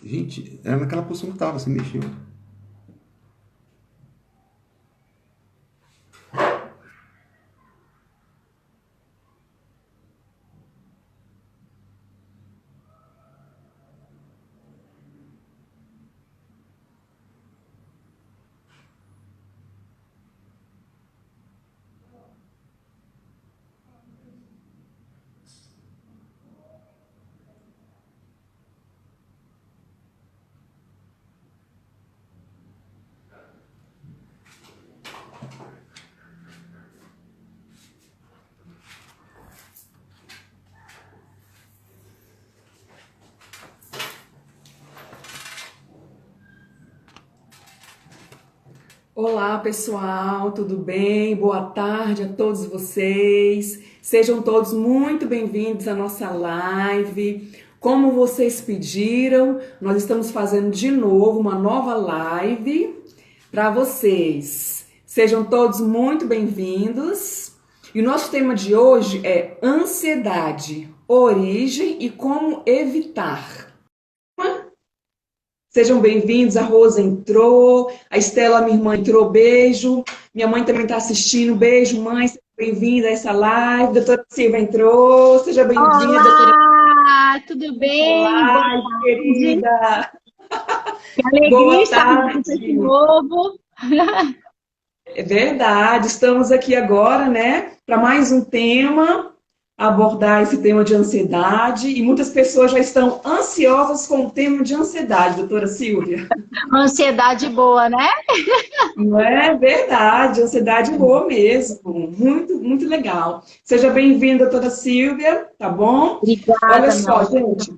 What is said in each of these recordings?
Gente, era naquela posição que tava, você mexeu. Olá, pessoal, tudo bem? Boa tarde a todos vocês. Sejam todos muito bem-vindos à nossa live. Como vocês pediram, nós estamos fazendo de novo uma nova live para vocês. Sejam todos muito bem-vindos. E o nosso tema de hoje é ansiedade, origem e como evitar. Sejam bem-vindos, a Rosa entrou, a Estela, minha irmã, entrou, beijo. Minha mãe também está assistindo, beijo, mãe, seja bem-vinda a essa live. Doutora Silva entrou, seja bem-vinda, doutora Olá, tudo bem? Boa Silva, tarde. querida. Que alegria Boa estar com você de tarde. novo. É verdade, estamos aqui agora, né, para mais um tema, abordar esse tema de ansiedade, e muitas pessoas já estão ansiosas com o tema de ansiedade, doutora Silvia. Ansiedade boa, né? Não é verdade, ansiedade boa mesmo, muito, muito legal. Seja bem-vinda, doutora Silvia, tá bom? Olha Obrigada, só, não. gente,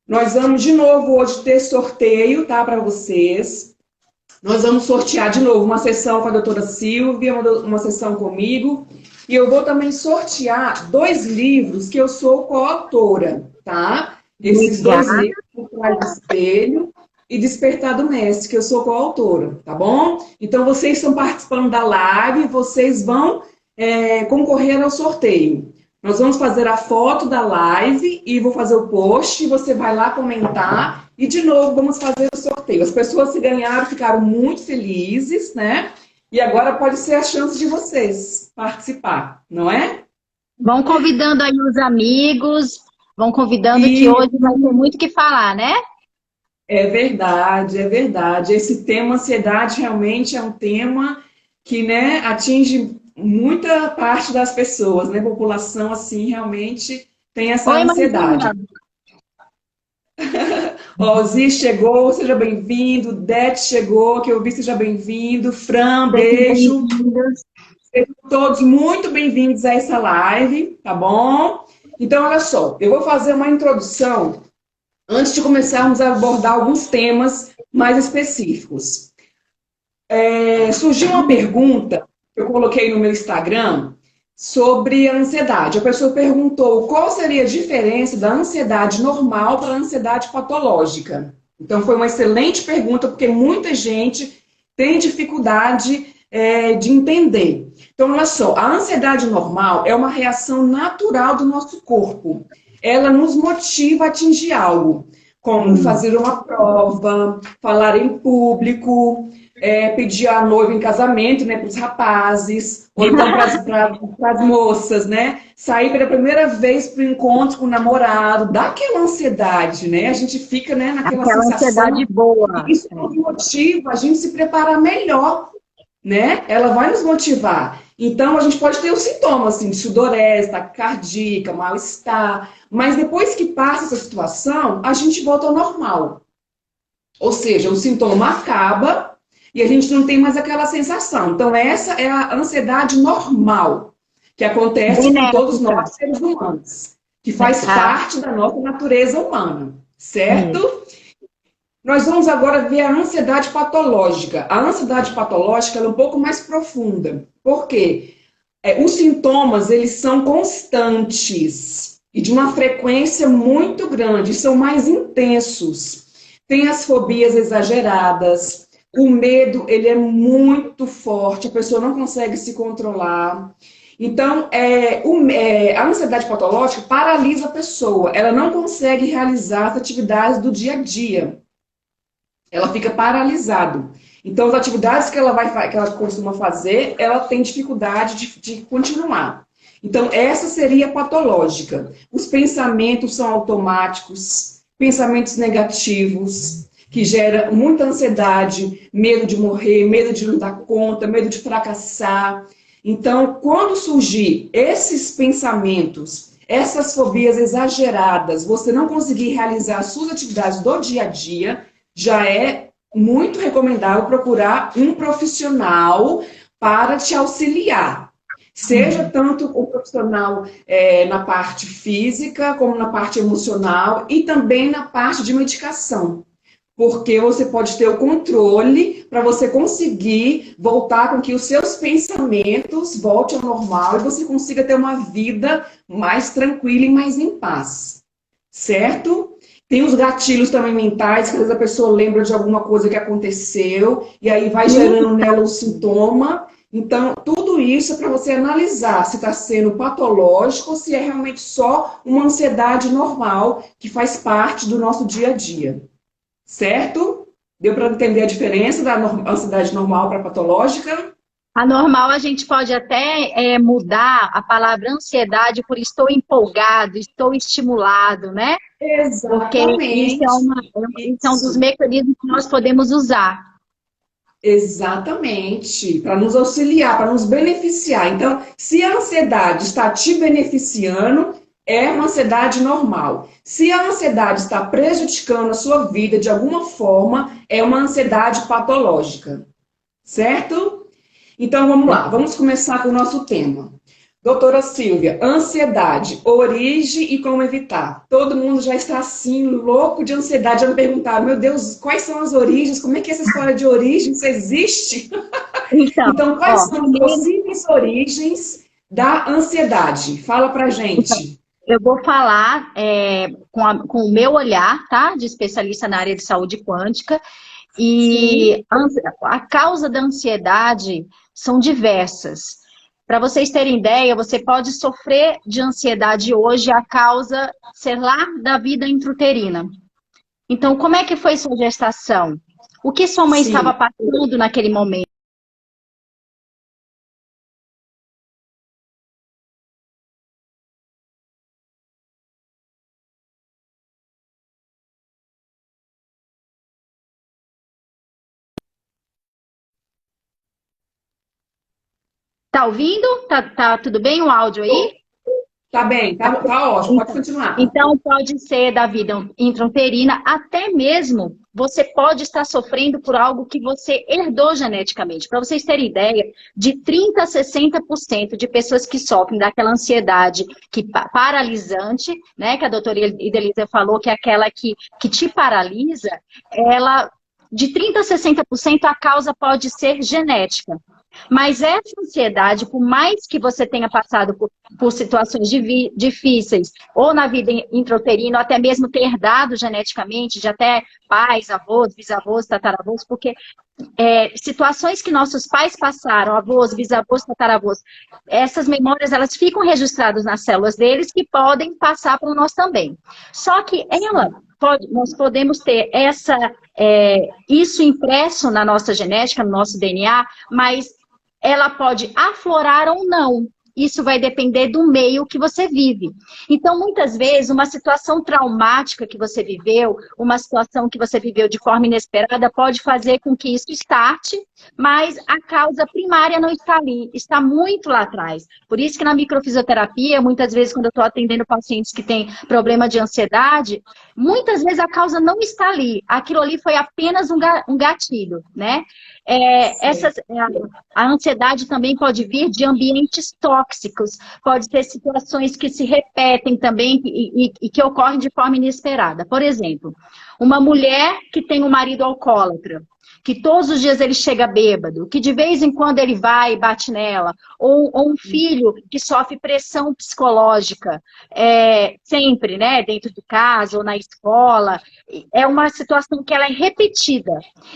nós vamos de novo hoje ter sorteio, tá, para vocês. Nós vamos sortear de novo uma sessão com a doutora Silvia, uma sessão comigo, e eu vou também sortear dois livros que eu sou coautora, tá? Esses dois Obrigada. livros, Por Trás do Espelho e Despertar do Mestre, que eu sou coautora, tá bom? Então, vocês estão participando da live, vocês vão concorrer ao sorteio. Nós vamos fazer a foto da live e vou fazer o post, você vai lá comentar e de novo vamos fazer o sorteio. As pessoas que ganharam ficaram muito felizes, né? E agora pode ser a chance de vocês participar, não é? Vão convidando aí os amigos, vão convidando que E hoje vai ter muito o que falar, né? é verdade, é verdade. Esse tema ansiedade realmente é um tema que, né, atinge muita parte das pessoas, né? A população, assim, realmente tem essa Oi, ansiedade. Maria. Ó, Zi chegou, seja bem-vindo. Det chegou, que eu vi, seja bem-vindo. Fran, Sejam beijo. bem-vindos. Todos muito bem-vindos a essa live, tá bom? Então, olha só, eu vou fazer uma introdução antes de começarmos a abordar alguns temas mais específicos. Surgiu uma pergunta que eu coloquei no meu Instagram sobre a ansiedade. A pessoa perguntou qual seria a diferença da ansiedade normal para a ansiedade patológica. Então, foi uma excelente pergunta, porque muita gente tem dificuldade de entender. Então, olha só, a ansiedade normal é uma reação natural do nosso corpo. Ela nos motiva a atingir algo, como fazer uma prova, falar em público, pedir a noiva em casamento, né, para os rapazes, ou então para as moças, né, sair pela primeira vez para o encontro com o namorado, dá aquela ansiedade, né, a gente fica, né, naquela Aquela sensação, ansiedade boa. e isso nos motiva a gente se preparar melhor, né, ela vai nos motivar. Então, a gente pode ter os sintomas, assim, de sudorese, taquicardia, mal-estar, mas depois que passa essa situação, a gente volta ao normal. Ou seja, o sintoma acaba e a gente não tem mais aquela sensação. Então, essa é a ansiedade normal, que acontece com todos Benéfica. nós, seres humanos, que faz Ah, parte da nossa natureza humana, isso. certo? Nós vamos agora ver a ansiedade patológica. A ansiedade patológica é um pouco mais profunda. Por quê? Os sintomas, eles são constantes e de uma frequência muito grande, são mais intensos. Tem as fobias exageradas, o medo, ele é muito forte, a pessoa não consegue se controlar. Então, a ansiedade patológica paralisa a pessoa. Ela não consegue realizar as atividades do dia a dia. Ela fica paralisada. Então, as atividades que ela costuma fazer, ela tem dificuldade de continuar. Então, essa seria patológica. Os pensamentos são automáticos, pensamentos negativos, que geram muita ansiedade, medo de morrer, medo de não dar conta, medo de fracassar. Então, quando surgir esses pensamentos, essas fobias exageradas, você não conseguir realizar as suas atividades do dia a dia, já é muito recomendável procurar um profissional para te auxiliar. Seja tanto o profissional na parte física, como na parte emocional e também na parte de medicação. Porque você pode ter o controle para você conseguir voltar com que os seus pensamentos voltem ao normal e você consiga ter uma vida mais tranquila e mais em paz. Certo? Tem os gatilhos também mentais, que às vezes a pessoa lembra de alguma coisa que aconteceu e aí vai gerando nela o sintoma. Então, tudo isso é para você analisar se está sendo patológico ou se é realmente só uma ansiedade normal que faz parte do nosso dia a dia. Certo? Deu para entender a diferença da ansiedade normal para patológica? A normal a gente pode até mudar a palavra ansiedade por estou empolgado, estou estimulado, né? Porque Exatamente. isso é um dos mecanismos que nós podemos usar. Exatamente, para nos auxiliar, para nos beneficiar. Então, se a ansiedade está te beneficiando, é uma ansiedade normal. Se a ansiedade está prejudicando a sua vida de alguma forma, é uma ansiedade patológica. Certo? Então, vamos lá. Vamos começar com o nosso tema. Doutora Silvia, ansiedade, origem e como evitar. Todo mundo já está assim, louco de ansiedade. Já me perguntaram, meu Deus, quais são as origens? Como é que essa história de origem isso existe? Então, quais são as possíveis origens da ansiedade? Fala pra gente. Eu vou falar com o meu olhar, tá? De especialista na área de saúde quântica. E a causa da ansiedade são diversas. Para vocês terem ideia, você pode sofrer de ansiedade hoje a causa, sei lá, da vida intrauterina. Então, como é que foi sua gestação? O que sua mãe estava passando naquele momento? Tá ouvindo? Tá tudo bem o áudio aí? Tá bem, tá ótimo, pode continuar. Então, pode ser da vida intrauterina, até mesmo você pode estar sofrendo por algo que você herdou geneticamente. Para vocês terem ideia, de 30% a 60% de pessoas que sofrem daquela ansiedade paralisante, né, que a doutora Idelisa falou, que é aquela que te paralisa, de 30% a 60% a causa pode ser genética. Mas essa ansiedade, por mais que você tenha passado por situações difíceis, ou na vida intrauterina, ou até mesmo ter herdado geneticamente, de até pais, avós, bisavós, tataravós, porque situações que nossos pais passaram, avós, bisavós, tataravós, essas memórias, elas ficam registradas nas células deles, que podem passar para nós também. Só que nós podemos ter isso impresso na nossa genética, no nosso DNA, mas ela pode aflorar ou não. Isso vai depender do meio que você vive. Então, muitas vezes, uma situação traumática que você viveu, uma situação que você viveu de forma inesperada, pode fazer com que isso starte, mas a causa primária não está ali, está muito lá atrás. Por isso que na microfisioterapia, muitas vezes, quando eu estou atendendo pacientes que têm problema de ansiedade, muitas vezes a causa não está ali. Aquilo ali foi apenas um gatilho, né? A ansiedade também pode vir de ambientes tóxicos, pode ter situações que se repetem também e que ocorrem de forma inesperada. Por exemplo, Uma mulher que tem um marido alcoólatra, que todos os dias ele chega bêbado, que de vez em quando ele vai e bate nela, ou um filho que sofre pressão psicológica, sempre, né, dentro de casa ou na escola, é uma situação que ela é repetida.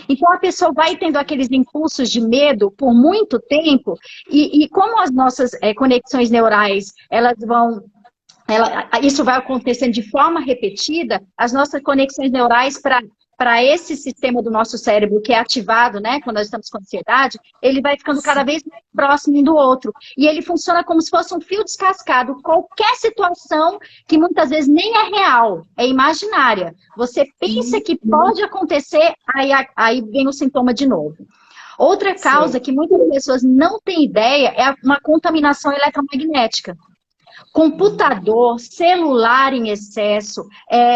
Então a pessoa vai tendo aqueles impulsos de medo por muito tempo, e como as nossas conexões neurais, elas vão... isso vai acontecendo de forma repetida, as nossas conexões neurais para esse sistema do nosso cérebro que é ativado, né, quando nós estamos com ansiedade, ele vai ficando cada vez mais próximo um do outro. E ele funciona como se fosse um fio descascado. Qualquer situação que muitas vezes nem é real, é imaginária. Você pensa que pode acontecer, aí vem o sintoma de novo. Outra causa que muitas pessoas não têm ideia é uma contaminação eletromagnética. Computador, celular em excesso,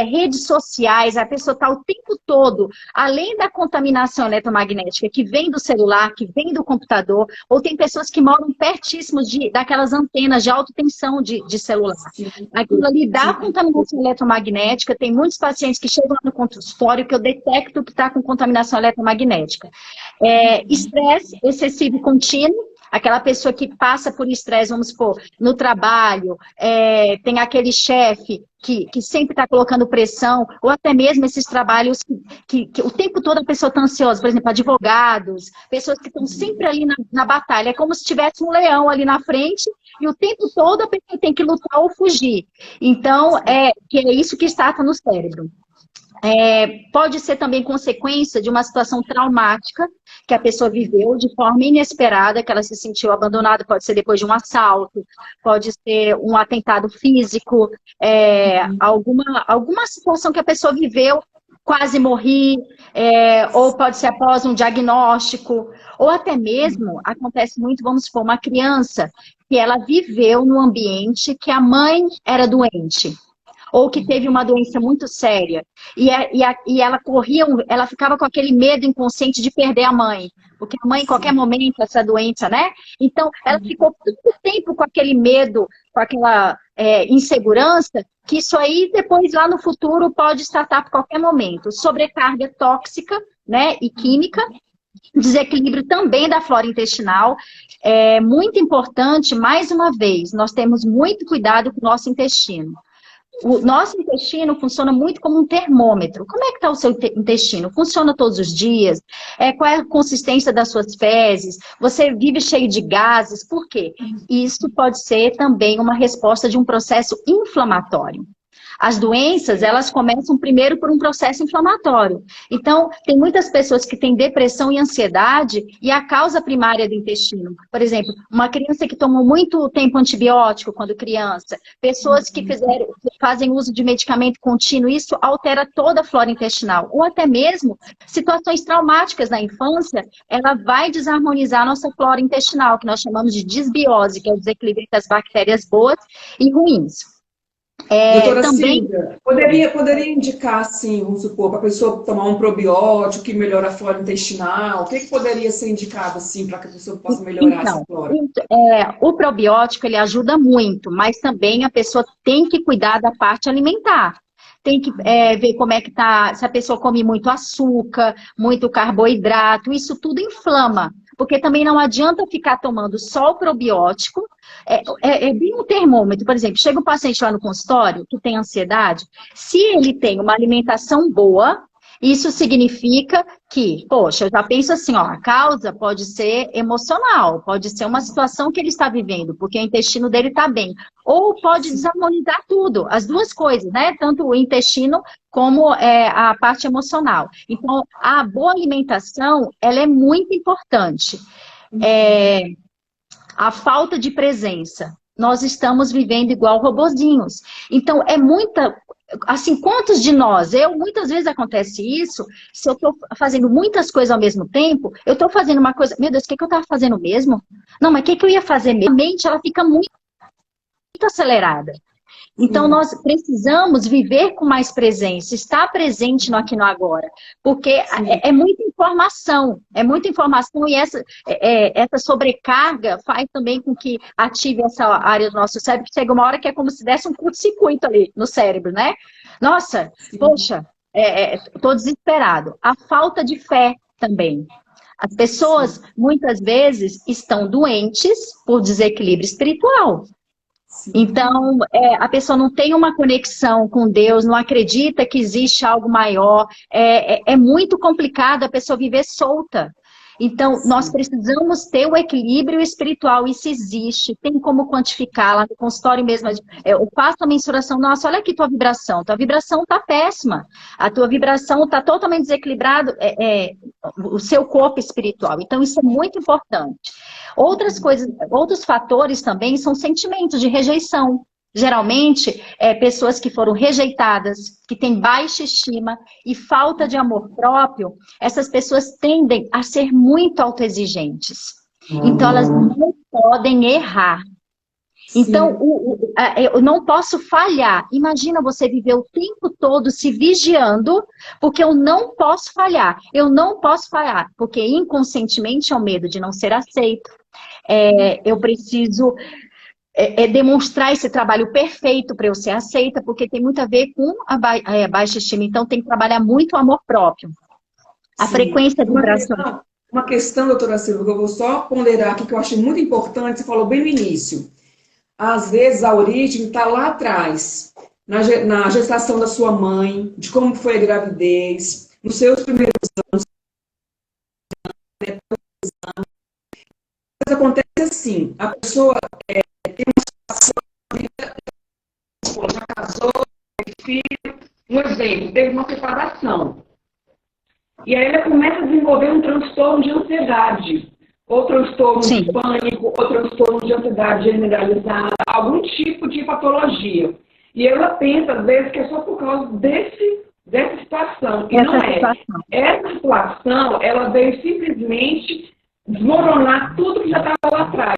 redes sociais, a pessoa está o tempo todo, além da contaminação eletromagnética que vem do celular, que vem do computador, ou tem pessoas que moram pertíssimo daquelas antenas de alta tensão de celular. Aquilo ali dá contaminação eletromagnética, tem muitos pacientes que chegam no consultório que eu detecto que está com contaminação eletromagnética. Estresse excessivo contínuo, aquela pessoa que passa por estresse, vamos supor, no trabalho, tem aquele chefe que sempre está colocando pressão, ou até mesmo esses trabalhos que o tempo todo a pessoa está ansiosa, por exemplo, advogados, pessoas que estão sempre ali na batalha, é como se tivesse um leão ali na frente, e o tempo todo a pessoa tem que lutar ou fugir. Então, que é isso que está no cérebro. Pode ser também consequência de uma situação traumática que a pessoa viveu de forma inesperada, que ela se sentiu abandonada, pode ser depois de um assalto, pode ser um atentado físico, alguma situação que a pessoa viveu, quase morri, ou pode ser após um diagnóstico, ou até mesmo, acontece muito, vamos supor, uma criança que ela viveu num ambiente que a mãe era doente, ou que teve uma doença muito séria, e ela ela ficava com aquele medo inconsciente de perder a mãe, porque a mãe, em qualquer momento, essa doença, né? Então, ela ficou tanto tempo com aquele medo, com aquela insegurança, que isso aí, depois, lá no futuro, pode startar por qualquer momento. Sobrecarga tóxica, né, e química, desequilíbrio também da flora intestinal. É muito importante, mais uma vez, nós temos muito cuidado com o nosso intestino. O nosso intestino funciona muito como um termômetro. Como é que está o seu intestino? Funciona todos os dias? Qual é a consistência das suas fezes? Você vive cheio de gases? Por quê? Isso pode ser também uma resposta de um processo inflamatório. As doenças, elas começam primeiro por um processo inflamatório. Então, tem muitas pessoas que têm depressão e ansiedade e a causa primária é do intestino. Por exemplo, uma criança que tomou muito tempo antibiótico quando criança, pessoas que fazem uso de medicamento contínuo, isso altera toda a flora intestinal. Ou até mesmo situações traumáticas na infância, ela vai desarmonizar a nossa flora intestinal, que nós chamamos de disbiose, que é o desequilíbrio entre as bactérias boas e ruins. Doutora Também Cida, poderia indicar, assim, vamos supor, para a pessoa tomar um probiótico que melhora a flora intestinal? O que poderia ser indicado, assim, para que a pessoa possa melhorar essa flora? O probiótico, ele ajuda muito, mas também a pessoa tem que cuidar da parte alimentar. Tem que ver como é que tá, se a pessoa come muito açúcar, muito carboidrato, isso tudo inflama. Porque também não adianta ficar tomando só o probiótico. É bem um termômetro. Por exemplo, chega um paciente lá no consultório que tem ansiedade. Se ele tem uma alimentação boa, isso significa que, poxa, eu já penso assim, ó, a causa pode ser emocional, pode ser uma situação que ele está vivendo, porque o intestino dele está bem. Ou pode desarmonizar tudo, as duas coisas, né? Tanto o intestino como a parte emocional. Então, a boa alimentação, ela é muito importante. A falta de presença. Nós estamos vivendo igual robozinhos. Então, assim, quantos de nós, muitas vezes acontece isso, se eu estou fazendo muitas coisas ao mesmo tempo, eu estou fazendo uma coisa, meu Deus, o que eu estava fazendo mesmo? Não, mas o que eu ia fazer mesmo? A mente, ela fica muito acelerada. Então, nós precisamos viver com mais presença, estar presente no aqui e no agora, porque é muita informação e essa sobrecarga faz também com que ative essa área do nosso cérebro, que chega uma hora que é como se desse um curto-circuito ali no cérebro, né? Nossa, poxa, tô desesperado. A falta de fé também. As pessoas, muitas vezes, estão doentes por desequilíbrio espiritual. Então, a pessoa não tem uma conexão com Deus, não acredita que existe algo maior. É muito complicado a pessoa viver solta. Então, nós precisamos ter o equilíbrio espiritual. Isso existe, tem como quantificar lá no consultório mesmo. Eu faço a mensuração, nossa, olha aqui tua vibração está péssima. A tua vibração está totalmente desequilibrada, o seu corpo espiritual. Então, isso é muito importante. Outras coisas, outros fatores também são sentimentos de rejeição. Geralmente, pessoas que foram rejeitadas, que têm baixa estima e falta de amor próprio, essas pessoas tendem a ser muito autoexigentes. Então, elas não podem errar. Então, eu não posso falhar. Imagina você viver o tempo todo se vigiando, porque eu não posso falhar. Eu não posso falhar, porque inconscientemente é o medo de não ser aceito. Eu preciso... demonstrar esse trabalho perfeito para eu ser aceita, porque tem muito a ver com a baixa estima. Então, tem que trabalhar muito o amor próprio. A frequência de vibração. Uma questão, doutora Silvia, que eu vou só ponderar aqui, que eu achei muito importante, você falou bem no início. Às vezes, a origem está lá atrás, na gestação da sua mãe, de como foi a gravidez, nos seus primeiros anos. Mas acontece assim, a pessoa... tem uma situação, já casou, teve filho, um exemplo, teve uma separação. E aí ela começa a desenvolver um transtorno de ansiedade, ou transtorno de pânico, ou transtorno de ansiedade generalizada, algum tipo de patologia. E ela pensa, às vezes, que é só por causa dessa situação. E não é. Essa situação, ela veio simplesmente desmoronar tudo que já estava lá atrás.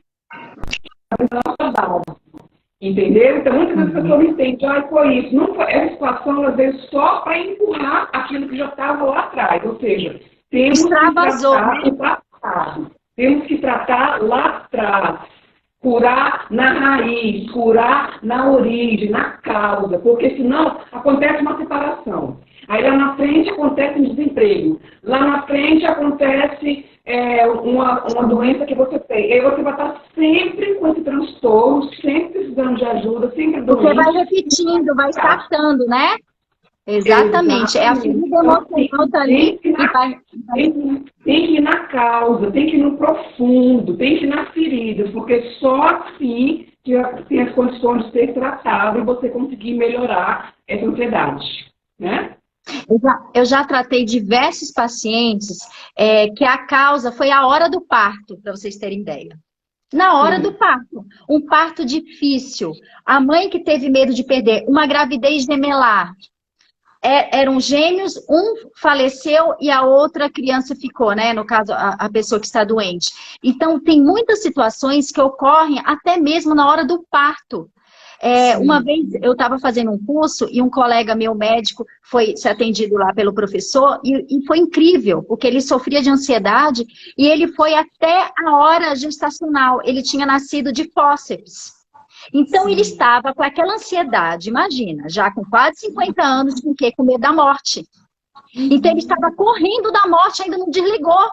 Entendeu? Então, muitas vezes a pessoa não entende, foi isso. Não foi, essa situação, ela veio só para empurrar aquilo que já estava lá atrás. Ou seja, temos que tratar o passado. Temos que tratar lá atrás. Curar na raiz, curar na origem, na causa. Porque senão acontece uma separação. Aí lá na frente acontece um desemprego. Lá na frente acontece uma doença que você tem. Aí você vai estar sempre com esse transtorno, sempre precisando de ajuda, sempre doente. Você vai repetindo, vai startando, né? Exatamente. É a ferida emocional tá ali que vai... Tem que ir na causa, tem que ir no profundo, tem que ir nas feridas, porque só assim que tem as condições de ser tratado e você conseguir melhorar essa ansiedade, né? Eu já tratei diversos pacientes que a causa foi a hora do parto, para vocês terem ideia. Na hora do parto. Um parto difícil. A mãe que teve medo de perder. Uma gravidez gemelar. Eram gêmeos, um faleceu e a outra criança ficou, né? No caso, a pessoa que está doente. Então, tem muitas situações que ocorrem até mesmo na hora do parto. Uma vez eu estava fazendo um curso e um colega meu médico foi ser atendido lá pelo professor e foi incrível, porque ele sofria de ansiedade e ele foi até a hora gestacional. Ele tinha nascido de fórceps. Então ele estava com aquela ansiedade, imagina, já com quase 50 anos, com o quê? Com medo da morte. Então ele estava correndo da morte, ainda não desligou.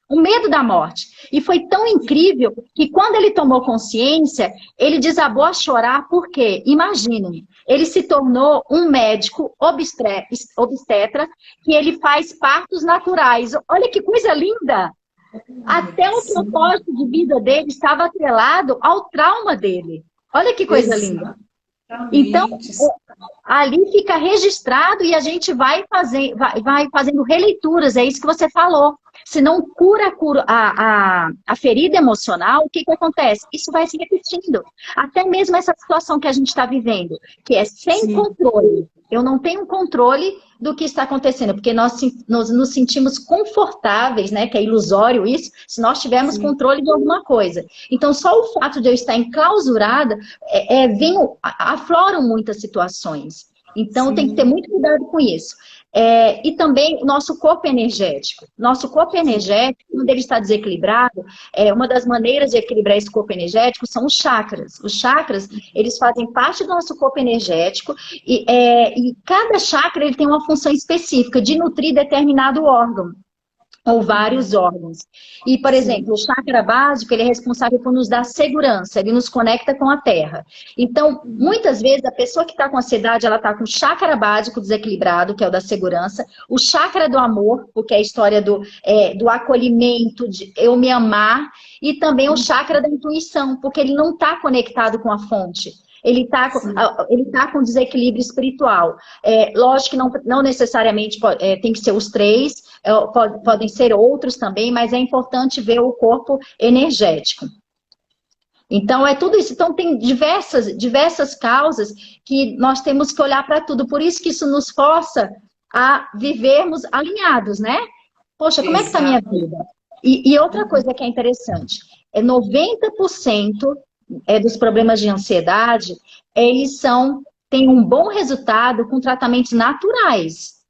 O medo da morte. E foi tão incrível que quando ele tomou consciência, ele desabou a chorar, porque, imaginem, ele se tornou um médico obstetra, que ele faz partos naturais. Olha que coisa linda! Até o propósito de vida dele estava atrelado ao trauma dele. Olha que coisa linda. Então, ali fica registrado e a gente vai fazendo releituras, é isso que você falou. Se não cura a ferida emocional, o que acontece? Isso vai se repetindo. Até mesmo essa situação que a gente está vivendo, que é sem controle. Eu não tenho controle do que está acontecendo, porque nós nos sentimos confortáveis, né? Que é ilusório isso, se nós tivermos controle de alguma coisa. Então, só o fato de eu estar enclausurada, afloram muitas situações. Então, tem que Sim. ter muito cuidado com isso. E também o nosso corpo energético. Nosso corpo energético, quando ele está desequilibrado, uma das maneiras de equilibrar esse corpo energético são os chakras. Os chakras, eles fazem parte do nosso corpo energético e cada chakra ele tem uma função específica de nutrir determinado órgão ou vários órgãos. E, por exemplo, o chakra básico, ele é responsável por nos dar segurança, ele nos conecta com a terra. Então, muitas vezes, a pessoa que está com ansiedade, ela está com o chakra básico desequilibrado, que é o da segurança, o chakra do amor, porque é a história do acolhimento, de eu me amar, e também o chakra da intuição, porque ele não está conectado com a fonte. Ele está com desequilíbrio espiritual. Lógico que não necessariamente tem que ser os três, podem ser outros também, mas é importante ver o corpo energético. Então, é tudo isso. Então, tem diversas causas que nós temos que olhar para tudo. Por isso que isso nos força a vivermos alinhados, né? Poxa, como é que está a minha vida? E outra coisa que é interessante, 90% dos problemas de ansiedade, eles têm um bom resultado com tratamentos naturais.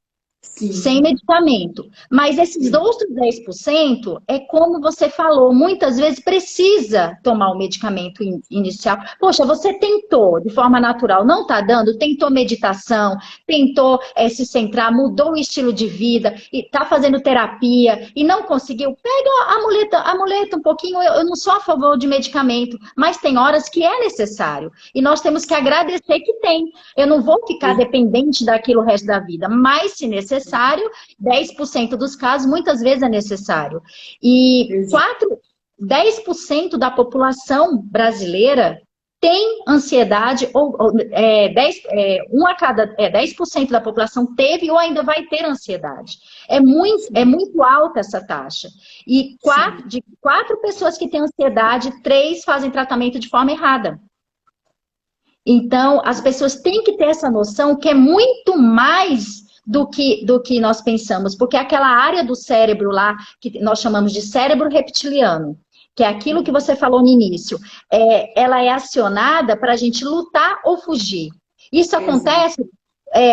Sim. Sem medicamento. Mas esses outros 10% é como você falou, muitas vezes precisa tomar o medicamento inicial. Poxa, você tentou de forma natural, não está dando, tentou meditação, tentou se centrar, mudou o estilo de vida, e está fazendo terapia e não conseguiu, pega a muleta um pouquinho, eu não sou a favor de medicamento, mas tem horas que é necessário. E nós temos que agradecer que tem. Eu não vou ficar dependente daquilo o resto da vida, mas se necessário, 10% dos casos, muitas vezes é necessário. E 10% da população brasileira tem ansiedade, 10% da população teve ou ainda vai ter ansiedade. É muito alta essa taxa. E de 4 pessoas que têm ansiedade, 3 fazem tratamento de forma errada. Então, as pessoas têm que ter essa noção que é muito mais do que nós pensamos, porque aquela área do cérebro lá, que nós chamamos de cérebro reptiliano, que é aquilo que você falou no início, ela é acionada para a gente lutar ou fugir. Isso acontece,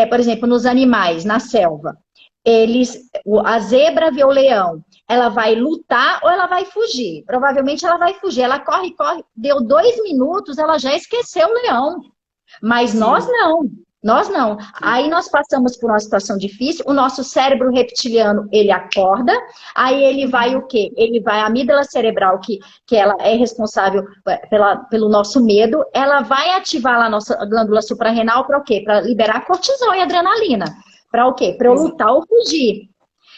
por exemplo, nos animais, na selva. A zebra vê o leão, ela vai lutar ou ela vai fugir? Provavelmente ela vai fugir, ela corre, deu 2 minutos, ela já esqueceu o leão. Mas nós não. Nós não. Aí nós passamos por uma situação difícil, o nosso cérebro reptiliano, ele acorda, aí ele vai o quê? Ele vai, a amígdala cerebral, que ela é responsável pelo nosso medo, ela vai ativar lá a nossa glândula suprarrenal para o quê? Para liberar cortisol e adrenalina. Para o quê? Para eu lutar ou fugir.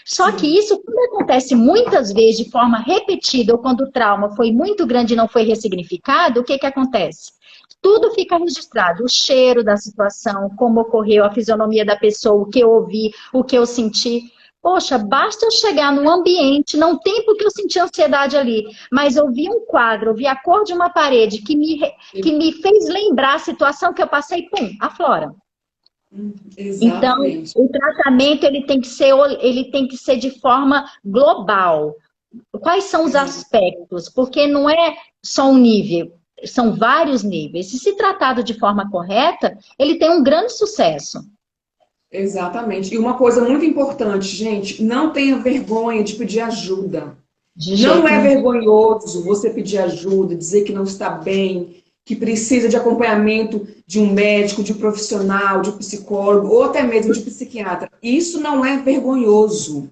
Só que isso, quando acontece muitas vezes de forma repetida, ou quando o trauma foi muito grande e não foi ressignificado, o que acontece? Tudo fica registrado, o cheiro da situação, como ocorreu, a fisionomia da pessoa, o que eu ouvi, o que eu senti. Poxa, basta eu chegar num ambiente, não tem porque eu senti ansiedade ali, mas eu vi um quadro, eu vi a cor de uma parede que me fez lembrar a situação que eu passei, pum, aflora. Exatamente. Então, o tratamento ele tem que ser de forma global. Quais são os aspectos? Porque não é só um nível. São vários níveis. E se tratado de forma correta, ele tem um grande sucesso. Exatamente. E uma coisa muito importante, gente, não tenha vergonha de pedir ajuda. Não é vergonhoso você pedir ajuda, dizer que não está bem, que precisa de acompanhamento de um médico, de um profissional, de um psicólogo, ou até mesmo de um psiquiatra. Isso não é vergonhoso.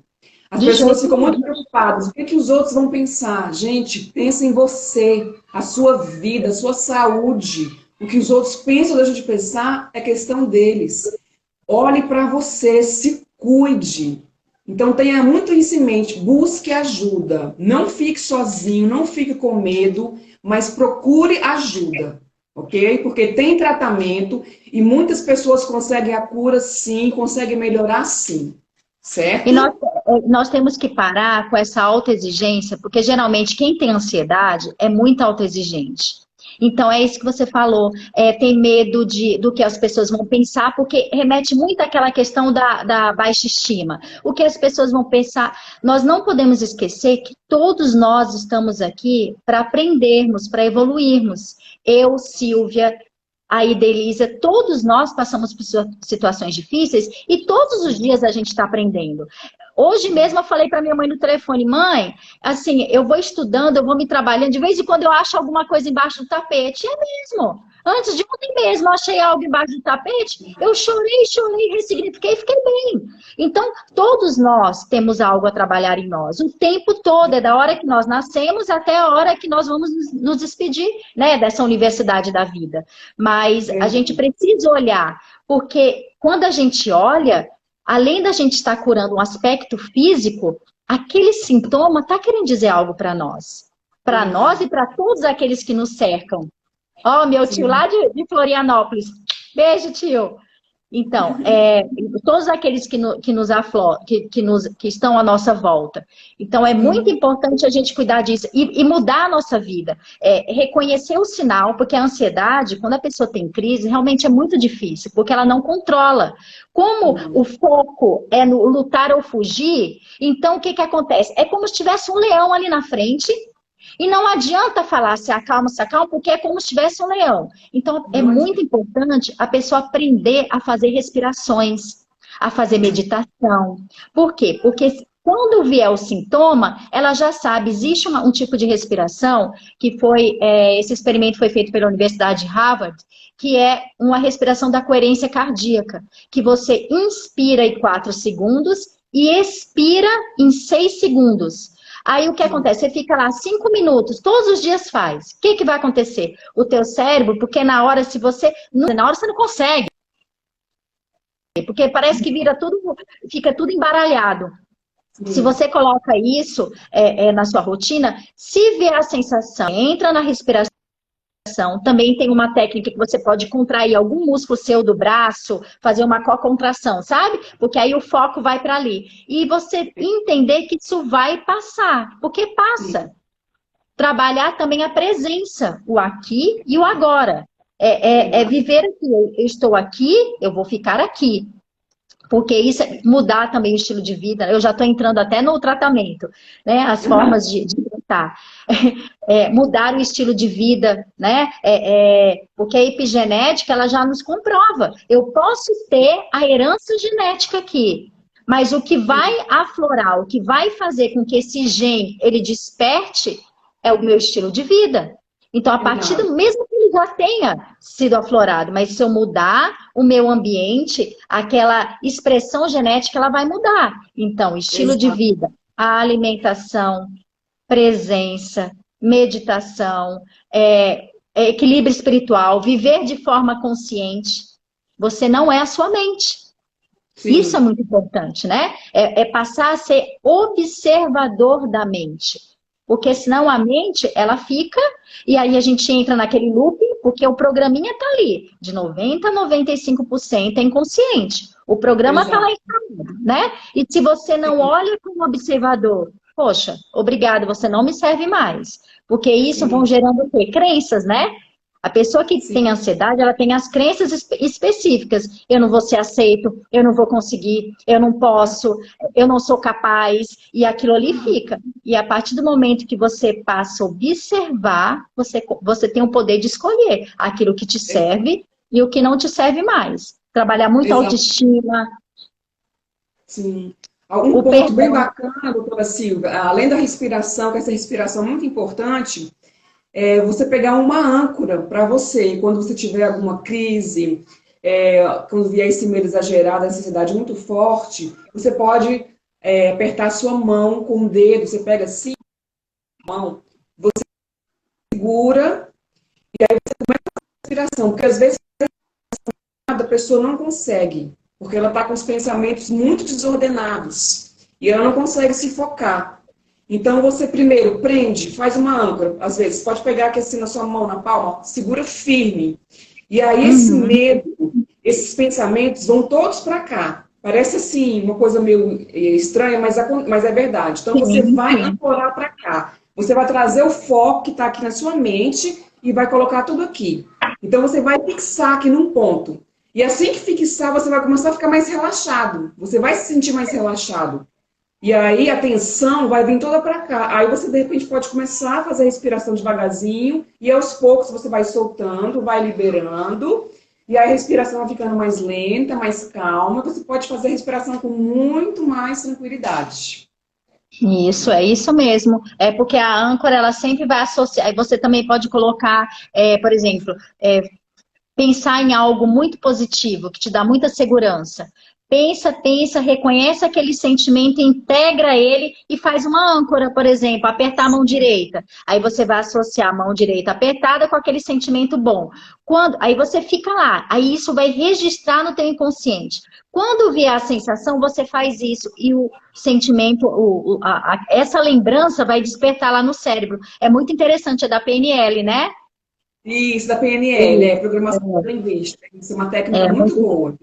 As pessoas ficam muito preocupadas. O que os outros vão pensar? Gente, pensa em você, a sua vida, a sua saúde. O que os outros pensam da gente pensar é questão deles. Olhe para você, se cuide. Então tenha muito isso em mente. Busque ajuda. Não fique sozinho, não fique com medo, mas procure ajuda. Ok? Porque tem tratamento e muitas pessoas conseguem a cura sim, conseguem melhorar sim. Certo? E nós temos que parar com essa autoexigência, porque geralmente quem tem ansiedade é muito autoexigente. Então é isso que você falou, tem medo do que as pessoas vão pensar, porque remete muito àquela questão da baixa estima. O que as pessoas vão pensar, nós não podemos esquecer que todos nós estamos aqui para aprendermos, para evoluirmos. Eu, Silvia, a Idelísia, todos nós passamos por situações difíceis e todos os dias a gente está aprendendo. Hoje mesmo eu falei para minha mãe no telefone, mãe, assim, eu vou estudando, eu vou me trabalhando, de vez em quando eu acho alguma coisa embaixo do tapete. É mesmo. Antes de ontem mesmo, eu achei algo embaixo do tapete, eu chorei, ressignifiquei e fiquei bem. Então, todos nós temos algo a trabalhar em nós, o tempo todo, é da hora que nós nascemos até a hora que nós vamos nos despedir, né, dessa universidade da vida. Mas a gente precisa olhar, porque quando a gente olha, além da gente estar curando um aspecto físico, aquele sintoma está querendo dizer algo para nós e para todos aqueles que nos cercam. Ó, meu tio lá de Florianópolis. Beijo, tio. Então, todos aqueles que estão à nossa volta. Então, é muito importante a gente cuidar disso e mudar a nossa vida. Reconhecer o sinal, porque a ansiedade, quando a pessoa tem crise, realmente é muito difícil, porque ela não controla. Como o foco é no lutar ou fugir, então o que acontece? É como se tivesse um leão ali na frente. E não adianta falar se acalma, porque é como se tivesse um leão. Então, é muito importante a pessoa aprender a fazer respirações, a fazer meditação. Por quê? Porque quando vier o sintoma, ela já sabe, existe um tipo de respiração que esse experimento foi feito pela Universidade de Harvard, que é uma respiração da coerência cardíaca, que você inspira em 4 segundos e expira em 6 segundos. Aí o que acontece? Você fica lá 5 minutos, todos os dias faz. O que vai acontecer? O teu cérebro, porque na hora você não consegue. Porque parece que fica tudo embaralhado. Se você coloca isso na sua rotina, se vier a sensação, entra na respiração. Também tem uma técnica que você pode contrair algum músculo seu do braço, fazer uma contração, sabe? Porque aí o foco vai para ali. E você entender que isso vai passar, porque passa. Trabalhar também a presença, o aqui e o agora. Viver aqui. Eu estou aqui, eu vou ficar aqui. Porque isso é mudar também o estilo de vida. Eu já estou entrando até no tratamento, né? As formas de tratar. Mudar o estilo de vida, né? Porque a epigenética, ela já nos comprova. Eu posso ter a herança genética aqui, mas o que vai aflorar, o que vai fazer com que esse gene, ele desperte, é o meu estilo de vida. Então, a partir do mesmo que ele já tenha sido aflorado, mas se eu mudar o meu ambiente, aquela expressão genética, ela vai mudar. Então, estilo de vida, a alimentação, presença, meditação, equilíbrio espiritual, viver de forma consciente. Você não é a sua mente. Sim. Isso é muito importante, né? Passar a ser observador da mente. Porque senão a mente, ela fica, e aí a gente entra naquele looping, porque o programinha tá ali, de 90% a 95% é inconsciente. O programa tá lá instalado, né? E se você não olha como observador, poxa, obrigado, você não me serve mais. Porque isso vão gerando o quê? Crenças, né? A pessoa que tem ansiedade, ela tem as crenças específicas. Eu não vou ser aceito, eu não vou conseguir, eu não posso, eu não sou capaz. E aquilo ali fica. E a partir do momento que você passa a observar, você tem o poder de escolher aquilo que te serve e o que não te serve mais. Trabalhar muito a autoestima. Sim. Um ponto bem bacana, doutora Silvia, além da respiração, que essa respiração é muito importante, você pegar uma âncora para você, quando você tiver alguma crise, quando vier esse medo exagerado, essa ansiedade muito forte, você pode apertar a sua mão com o dedo, você pega assim, a mão, você segura, e aí você começa a respiração, porque às vezes a pessoa não consegue, porque ela está com os pensamentos muito desordenados, e ela não consegue se focar. Então, você primeiro prende, faz uma âncora, às vezes, pode pegar aqui assim na sua mão, na palma, segura firme. E aí esse medo, esses pensamentos vão todos para cá. Parece assim, uma coisa meio estranha, mas é verdade. Então, você vai ancorar para cá. Você vai trazer o foco que está aqui na sua mente e vai colocar tudo aqui. Então, você vai fixar aqui num ponto. E assim que fixar, você vai começar a ficar mais relaxado. Você vai se sentir mais relaxado. E aí a tensão vai vir toda para cá. Aí você, de repente, pode começar a fazer a respiração devagarzinho e aos poucos você vai soltando, vai liberando. E aí a respiração vai ficando mais lenta, mais calma. Você pode fazer a respiração com muito mais tranquilidade. Isso, é isso mesmo. É porque a âncora, ela sempre vai associar. Aí você também pode colocar, por exemplo, pensar em algo muito positivo, que te dá muita segurança. Pensa, reconhece aquele sentimento, integra ele e faz uma âncora, por exemplo, apertar a mão direita. Aí você vai associar a mão direita apertada com aquele sentimento bom. Aí você fica lá, aí isso vai registrar no teu inconsciente. Quando vier a sensação, você faz isso e o sentimento, essa lembrança vai despertar lá no cérebro. É muito interessante, é da PNL, né? Isso, da PNL, Programação Linguística. Isso é uma técnica muito boa.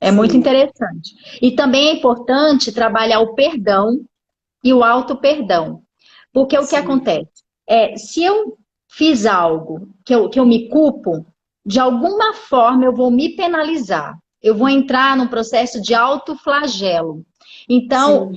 É muito interessante. E também é importante trabalhar o perdão e o auto-perdão. Porque o que acontece? Se eu fiz algo que eu me culpo, de alguma forma eu vou me penalizar. Eu vou entrar num processo de autoflagelo. Então,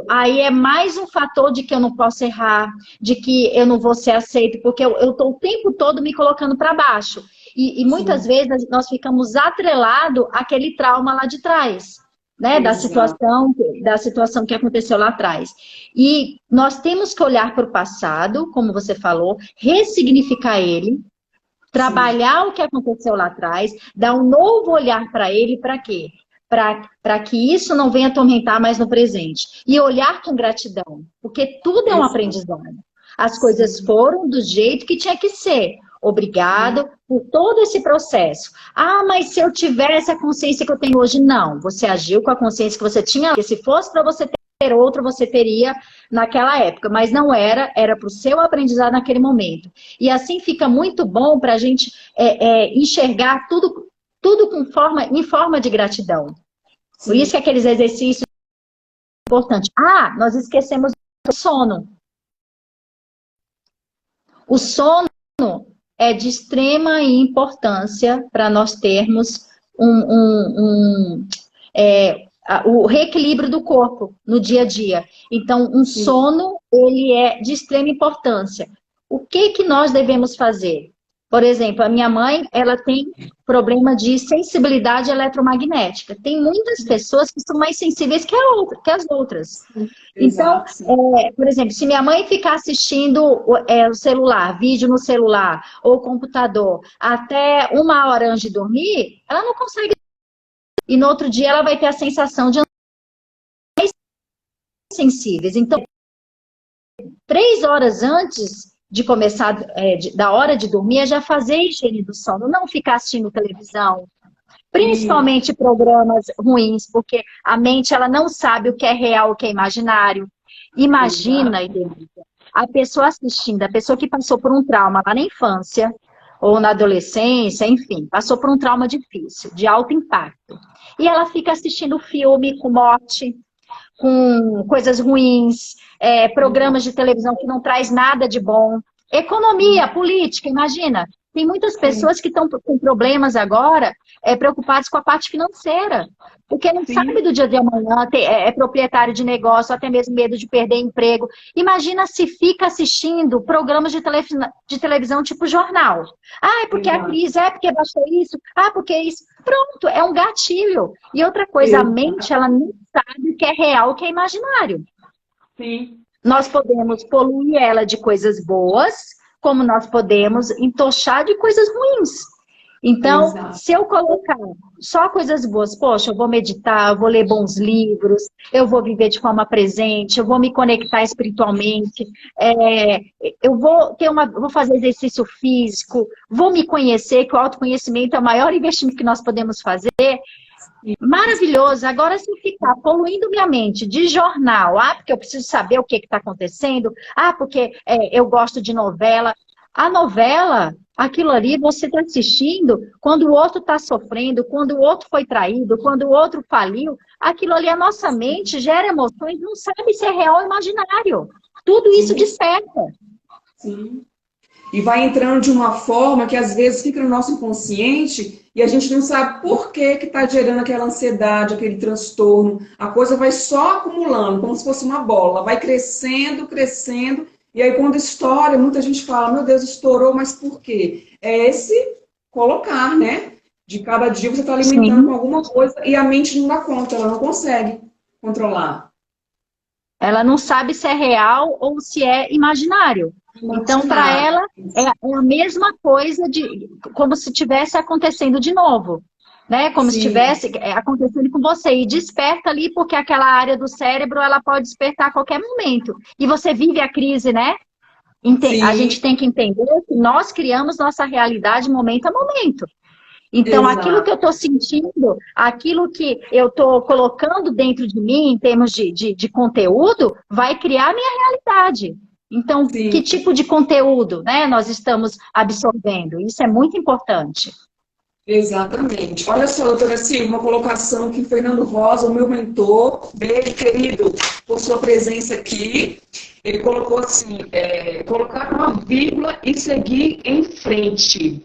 aí é mais um fator de que eu não posso errar, de que eu não vou ser aceito, porque eu estou o tempo todo me colocando para baixo. E muitas vezes nós ficamos atrelados àquele trauma lá de trás, né? Da situação que aconteceu lá atrás. E nós temos que olhar para o passado, como você falou, ressignificar ele, trabalhar o que aconteceu lá atrás, dar um novo olhar para ele, para quê? Para que isso não venha atormentar mais no presente. E olhar com gratidão, porque tudo é um aprendizado. As coisas foram do jeito que tinha que ser. Obrigado por todo esse processo. Ah, mas se eu tivesse a consciência que eu tenho hoje, não. Você agiu com a consciência que você tinha, porque se fosse para você ter outra, você teria naquela época. Mas não era para o seu aprendizado naquele momento. E assim fica muito bom para a gente enxergar tudo em forma de gratidão. Por isso que aqueles exercícios são importantes. Ah, nós esquecemos do sono. O sono é de extrema importância para nós termos o reequilíbrio do corpo no dia a dia. Então, um sono, ele é de extrema importância. O que nós devemos fazer? Por exemplo, a minha mãe, ela tem problema de sensibilidade eletromagnética. Tem muitas pessoas que são mais sensíveis que as outras. Então, por exemplo, se minha mãe ficar assistindo o celular, vídeo no celular ou computador, até 1 hora antes de dormir, ela não consegue. E no outro dia ela vai ter a sensação de mais sensíveis. Então, 3 horas antes de começar, da hora de dormir, é já fazer a higiene do sono, não ficar assistindo televisão, principalmente programas ruins, porque a mente ela não sabe o que é real, o que é imaginário. Imagina, a pessoa assistindo, a pessoa que passou por um trauma lá na infância, ou na adolescência, enfim, passou por um trauma difícil, de alto impacto. E ela fica assistindo filme com morte, com coisas ruins, programas de televisão que não traz nada de bom. Economia, política, imagina. Tem muitas pessoas que estão com problemas agora, preocupadas com a parte financeira. Porque não sabe do dia de amanhã, é proprietário de negócio, até mesmo medo de perder emprego. Imagina se fica assistindo programas de televisão tipo jornal. Ah, é porque a crise, porque baixou isso, porque isso. Pronto, é um gatilho. E outra coisa, a mente, ela não sabe o que é real, o que é imaginário. Sim. Nós podemos poluir ela de coisas boas, como nós podemos entochar de coisas ruins. Então, se eu colocar só coisas boas, poxa, eu vou meditar, eu vou ler bons livros, eu vou viver de forma presente, eu vou me conectar espiritualmente, eu vou fazer exercício físico, vou me conhecer, que o autoconhecimento é o maior investimento que nós podemos fazer. Maravilhoso. Agora, se eu ficar poluindo minha mente de jornal, porque eu preciso saber o que está acontecendo, porque eu gosto de novela. A novela, aquilo ali, você está assistindo quando o outro está sofrendo, quando o outro foi traído, quando o outro faliu. Aquilo ali, a nossa mente gera emoções, não sabe se é real ou imaginário. Tudo isso desperta. Sim. e vai entrando de uma forma que às vezes fica no nosso inconsciente e a gente não sabe por que que está gerando aquela ansiedade, aquele transtorno. A coisa vai só acumulando, como se fosse uma bola, vai crescendo, crescendo, e aí quando estoura, muita gente fala, meu Deus, estourou, mas por quê? É esse colocar, né? De cada dia você está alimentando Sim. com alguma coisa e a mente não dá conta, ela não consegue controlar. Ela não sabe se é real ou se é imaginário. Então, para Imaginar. ela, é a mesma coisa de como se estivesse acontecendo de novo. Né? Como se Sim, estivesse acontecendo com você. E desperta ali, porque aquela área do cérebro ela pode despertar a qualquer momento. E você vive a crise, né? A sim, gente tem que entender que nós criamos nossa realidade momento a momento. Então, aquilo que eu exato. estou sentindo, aquilo que eu estou colocando dentro de mim, em termos de conteúdo, vai criar a minha realidade. Então, que Sim, tipo de conteúdo, né, nós estamos absorvendo? Isso é muito importante. exatamente. Olha só, doutora Silvia, uma colocação que Fernando Rosa, o meu mentor, beijo, querido, por sua presença aqui. Ele colocou assim, colocar uma vírgula e seguir em frente.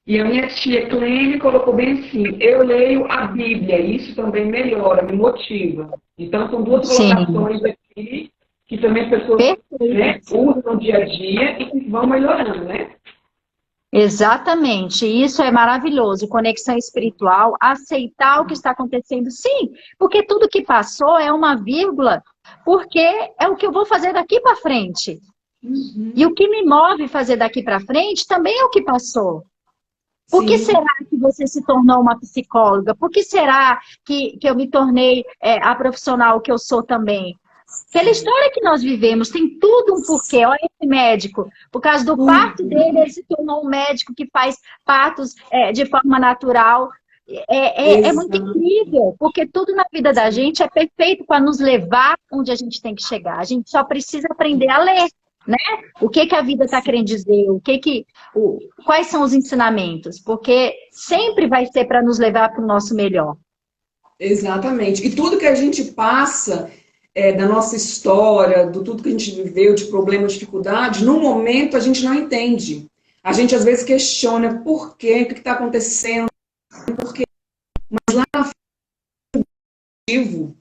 E a minha tia Clene colocou bem assim, eu leio a Bíblia, isso também melhora, me motiva. Então, são duas Sim, colocações aqui que também as pessoas, perfeito. né, usam no dia a dia e que vão melhorando, né? Exatamente, isso é maravilhoso. Conexão espiritual, aceitar o que está acontecendo, sim, porque tudo que passou é uma vírgula, porque é o que eu vou fazer daqui para frente. E o Uhum. que me move fazer daqui para frente também é o que passou. Por que será Sim, que você se tornou uma psicóloga? Por que será que eu me tornei a profissional que eu sou também? Pela história que nós vivemos, tem tudo um porquê. Olha esse médico, por causa do parto tudo. dele, ele se tornou um médico que faz partos de forma natural. É muito Exato. incrível, porque tudo na vida da gente é perfeito para nos levar onde a gente tem que chegar. A gente só precisa aprender a ler, né? O que que a vida está querendo dizer? Quais são os ensinamentos? Porque sempre vai ser para nos levar para o nosso melhor. Exatamente. E tudo que a gente passa da nossa história, do tudo que a gente viveu, de problema, dificuldade, no momento a gente não entende. A gente às vezes questiona por quê, o que está acontecendo, motivo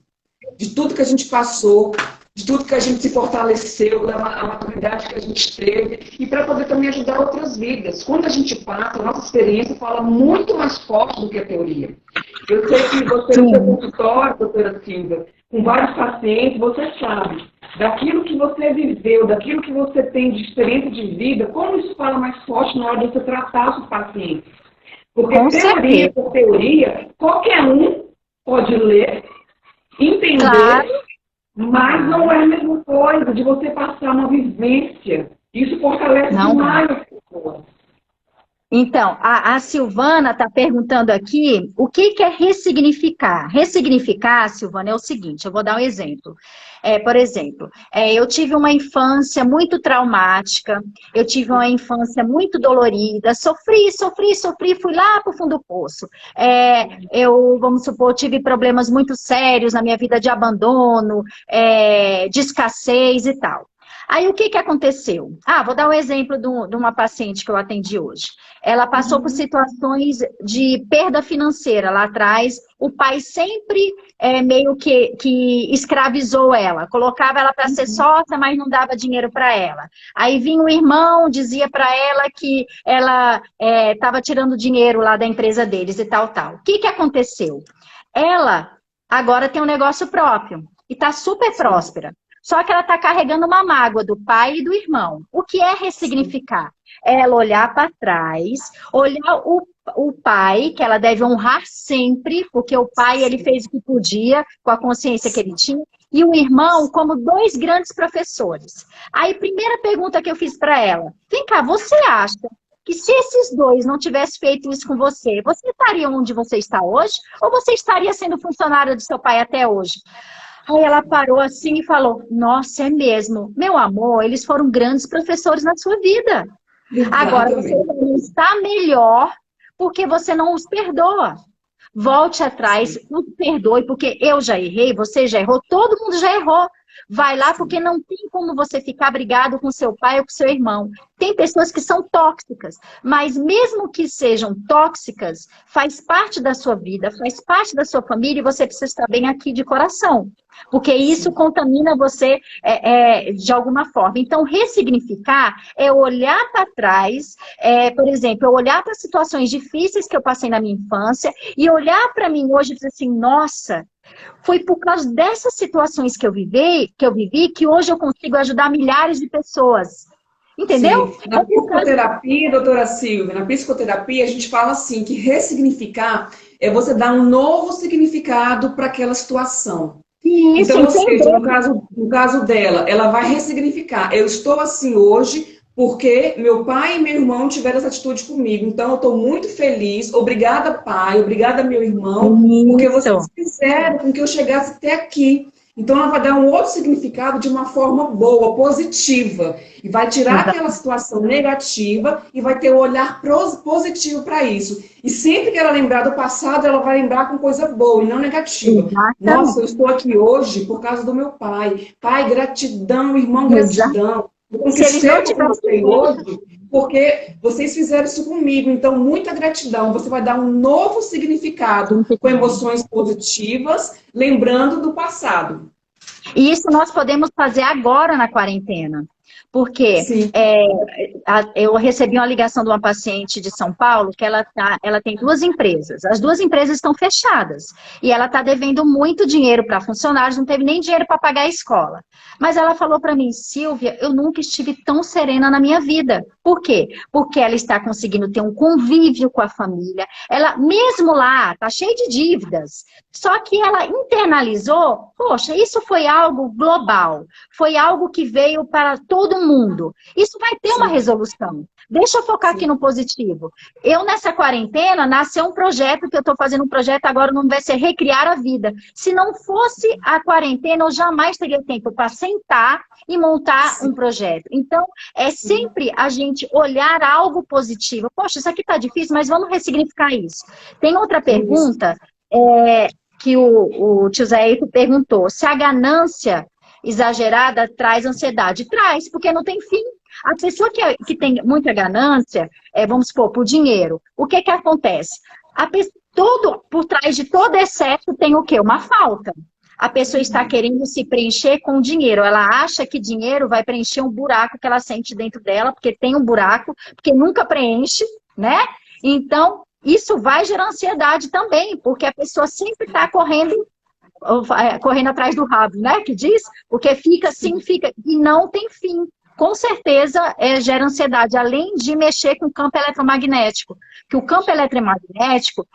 de tudo que a gente passou, de tudo que a gente se fortaleceu, da maturidade que a gente teve, e para poder também ajudar outras vidas. Quando a gente passa, a nossa experiência fala muito mais forte do que a teoria. Eu sei que você, no seu Sim, consultório, doutora Silvia, com vários pacientes, você sabe daquilo que você viveu, daquilo que você tem de experiência de vida, como isso fala mais forte na hora de você tratar os pacientes. Porque com teoria certeza. por teoria, qualquer um pode ler, entender, Claro. mas não é a mesma coisa de você passar uma vivência. Isso fortalece Não é. demais as pessoas. Então, a Silvana está perguntando aqui o que que é ressignificar. Ressignificar, Silvana, é o seguinte, eu vou dar um exemplo. Por exemplo, eu tive uma infância muito traumática, eu tive uma infância muito dolorida, sofri, sofri, sofri, fui lá para o fundo do poço. Vamos supor, tive problemas muito sérios na minha vida de abandono, de escassez e tal. Aí, o que que aconteceu? Vou dar um exemplo de uma paciente que eu atendi hoje. Ela passou por Uhum, situações de perda financeira lá atrás. O pai sempre meio que escravizou ela, colocava ela para ser uhum, sócia, mas não dava dinheiro para ela. Aí vinha o irmão, dizia para ela que ela estava tirando dinheiro lá da empresa deles e tal, tal. O que que aconteceu? Ela agora tem um negócio próprio e está super sim, próspera. Só que ela está carregando uma mágoa do pai e do irmão. O que é sim. ressignificar? É ela olhar para trás, olhar o pai, que ela deve honrar sempre, porque o pai ele fez o que podia, com a consciência que ele tinha, e o irmão como dois grandes professores. Aí, primeira pergunta que eu fiz para ela: vem cá, você acha que se esses dois não tivessem feito isso com você, você estaria onde você está hoje? Ou você estaria sendo funcionária do seu pai até hoje? Aí ela parou assim e falou: nossa, é mesmo. Meu amor, eles foram grandes professores na sua vida. Agora você Exatamente. não está melhor porque você não os perdoa. Volte atrás, Sim, nos perdoe, porque eu já errei, você já errou, todo mundo já errou. Vai lá porque não tem como você ficar brigado com seu pai ou com seu irmão. Tem pessoas que são tóxicas, mas mesmo que sejam tóxicas, faz parte da sua vida, faz parte da sua família e você precisa estar bem aqui de coração. Porque isso contamina você de alguma forma. Então, ressignificar é olhar para trás, por exemplo, eu olhar para situações difíceis que eu passei na minha infância e olhar para mim hoje e dizer assim, nossa, foi por causa dessas situações que eu vivi que hoje eu consigo ajudar milhares de pessoas. Entendeu? Sim. Na psicoterapia, doutora Silvia, na psicoterapia, a gente fala assim, que ressignificar é você dar um novo significado para aquela situação. Isso, Então, ou seja, no caso dela, ela vai ressignificar. Eu estou assim hoje porque meu pai e meu irmão tiveram essa atitude comigo. Então, eu estou muito feliz. Obrigada, pai. Obrigada, meu irmão. Porque vocês fizeram com que eu chegasse até aqui. Então, ela vai dar um outro significado de uma forma boa, positiva. E vai tirar aquela situação negativa e vai ter um olhar positivo para isso. E sempre que ela lembrar do passado, ela vai lembrar com coisa boa e não negativa. Nossa, eu estou aqui hoje por causa do meu pai. Pai, gratidão, irmão, gratidão. Eu conquistei o que eu sei hoje porque vocês fizeram isso comigo. Então, muita gratidão. Você vai dar um novo significado com emoções positivas, lembrando do passado. E isso nós podemos fazer agora na quarentena. Porque eu recebi uma ligação de uma paciente de São Paulo que ela tem 2 empresas. As 2 empresas estão fechadas. E ela está devendo muito dinheiro para funcionários, não teve nem dinheiro para pagar a escola. Mas ela falou para mim, Silvia, eu nunca estive tão serena na minha vida. Por quê? Porque ela está conseguindo ter um convívio com a família. Ela, mesmo lá, está cheia de dívidas. Só que ela internalizou, poxa, isso foi algo global. Foi algo que veio para todo mundo. Isso vai ter uma resolução. Deixa eu focar aqui no positivo. Eu, nessa quarentena, nasceu um projeto, que eu estou fazendo um projeto agora, não vai ser Recriar a Vida. Se não fosse a quarentena, eu jamais teria tempo para sentar e montar um projeto. Então, é sempre a gente olhar algo positivo. Poxa, isso aqui está difícil, mas vamos ressignificar isso. Tem outra pergunta que o tio Zé perguntou. Se a ganância exagerada traz ansiedade? Traz, porque não tem fim. A pessoa que tem muita ganância, vamos supor, por dinheiro, o que acontece? Por trás de todo excesso tem o quê? Uma falta. A pessoa está querendo se preencher com dinheiro. Ela acha que dinheiro vai preencher um buraco que ela sente dentro dela, porque tem um buraco, porque nunca preenche, né? Então, isso vai gerar ansiedade também, porque a pessoa sempre está correndo atrás do rabo, né? Que diz, porque fica assim, e não tem fim. Com certeza gera ansiedade, além de mexer com o campo eletromagnético. Que o campo eletromagnético,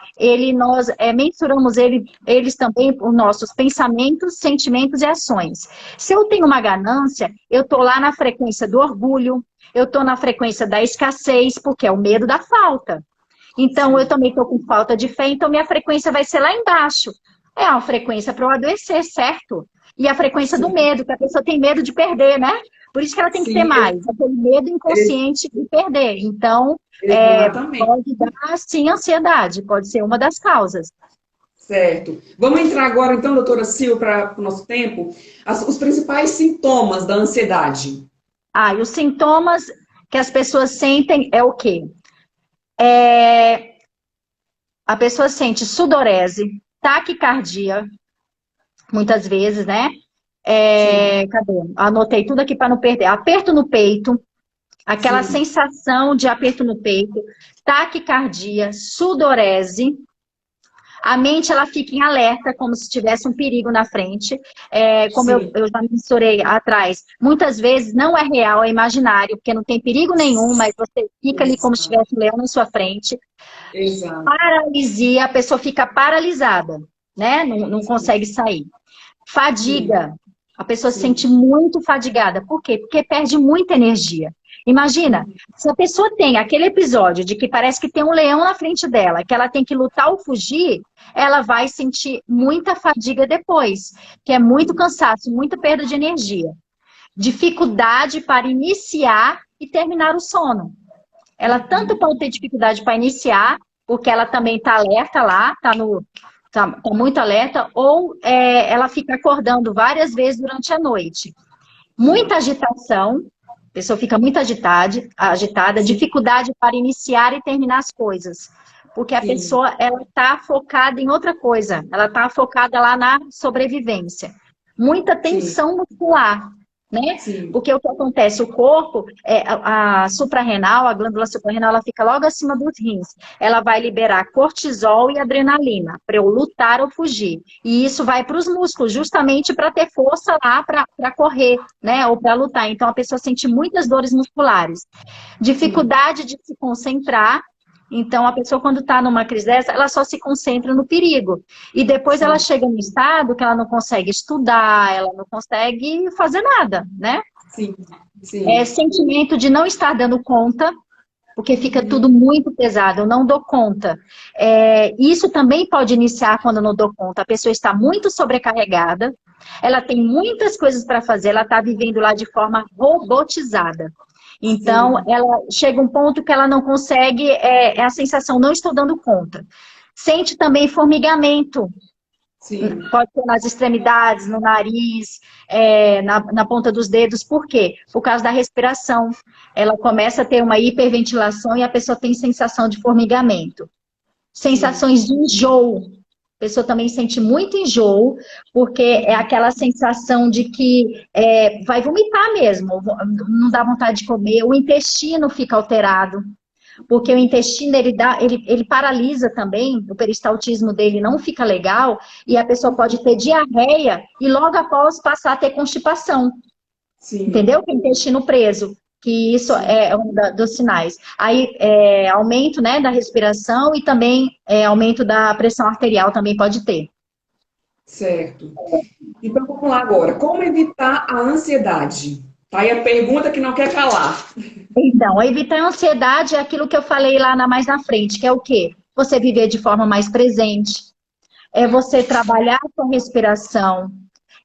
nós mensuramos eles também por nossos pensamentos, sentimentos e ações. Se eu tenho uma ganância, eu estou lá na frequência do orgulho, eu estou na frequência da escassez, porque é o medo da falta. Então, eu também estou com falta de fé, então minha frequência vai ser lá embaixo. É uma frequência para eu adoecer, certo? E a frequência do medo, que a pessoa tem medo de perder, né? Por isso que ela tem que ter mais. Aquele medo inconsciente de perder. Então, pode dar, sim, ansiedade. Pode ser uma das causas. Certo. Vamos entrar agora, então, doutora Sil, para o nosso tempo. Os principais sintomas da ansiedade. E os sintomas que as pessoas sentem é o quê? A pessoa sente sudorese, taquicardia, muitas vezes, né? Cadê? Anotei tudo aqui para não perder. Aperto no peito, aquela sensação de aperto no peito, taquicardia, sudorese. A mente, ela fica em alerta, como se tivesse um perigo na frente. Como eu já mencionei atrás, muitas vezes não é real, é imaginário, porque não tem perigo nenhum, mas você fica ali como se tivesse um leão na sua frente. Exato. Paralisia, a pessoa fica paralisada, né? Não consegue sair. Fadiga. A pessoa se sente muito fadigada. Por quê? Porque perde muita energia. Imagina, se a pessoa tem aquele episódio de que parece que tem um leão na frente dela, que ela tem que lutar ou fugir, ela vai sentir muita fadiga depois, que é muito cansaço, muita perda de energia. Dificuldade para iniciar e terminar o sono. Ela tanto pode ter dificuldade para iniciar, porque ela também está alerta lá, está tá muito alerta, ou ela fica acordando várias vezes durante a noite. Muita agitação, a pessoa fica muito agitada, Sim, dificuldade para iniciar e terminar as coisas. Porque a sim, pessoa, ela está focada em outra coisa, ela está focada lá na sobrevivência. Muita sim, tensão muscular, né? sim, Porque o que acontece, o corpo, a suprarrenal, a glândula suprarrenal, ela fica logo acima dos rins. Ela vai liberar cortisol e adrenalina para eu lutar ou fugir. E isso vai para os músculos, justamente para ter força lá para correr, né? Ou para lutar. Então a pessoa sente muitas dores musculares, sim, dificuldade de se concentrar. Então, a pessoa, quando está numa crise dessa, ela só se concentra no perigo. E depois ela sim, chega no estado que ela não consegue estudar, ela não consegue fazer nada, né? sim, sim. Sentimento de não estar dando conta, porque fica tudo Uhum. muito pesado, eu não dou conta. Isso também pode iniciar quando eu não dou conta. A pessoa está muito sobrecarregada, ela tem muitas coisas para fazer, ela está vivendo lá de forma robotizada. Então, Sim, ela chega um ponto que ela não consegue, é a sensação, não estou dando conta. Sente também formigamento, sim, pode ser nas extremidades, no nariz, na ponta dos dedos. Por quê? Por causa da respiração. Ela começa a ter uma hiperventilação e a pessoa tem sensação de formigamento. sim, Sensações de enjoo. A pessoa também sente muito enjoo, porque é aquela sensação de que vai vomitar mesmo, não dá vontade de comer, o intestino fica alterado. Porque o intestino, ele paralisa também, o peristaltismo dele não fica legal, e a pessoa pode ter diarreia e logo após passar a ter constipação, sim, entendeu? Com o intestino preso, que isso sim, é um dos sinais. Aí, aumento, né, da respiração e também aumento da pressão arterial também pode ter. certo. Então vamos lá agora. Como evitar a ansiedade? Tá aí a pergunta que não quer calar. Então, evitar a ansiedade é aquilo que eu falei lá mais na frente, que é o quê? Você viver de forma mais presente, é você trabalhar com respiração,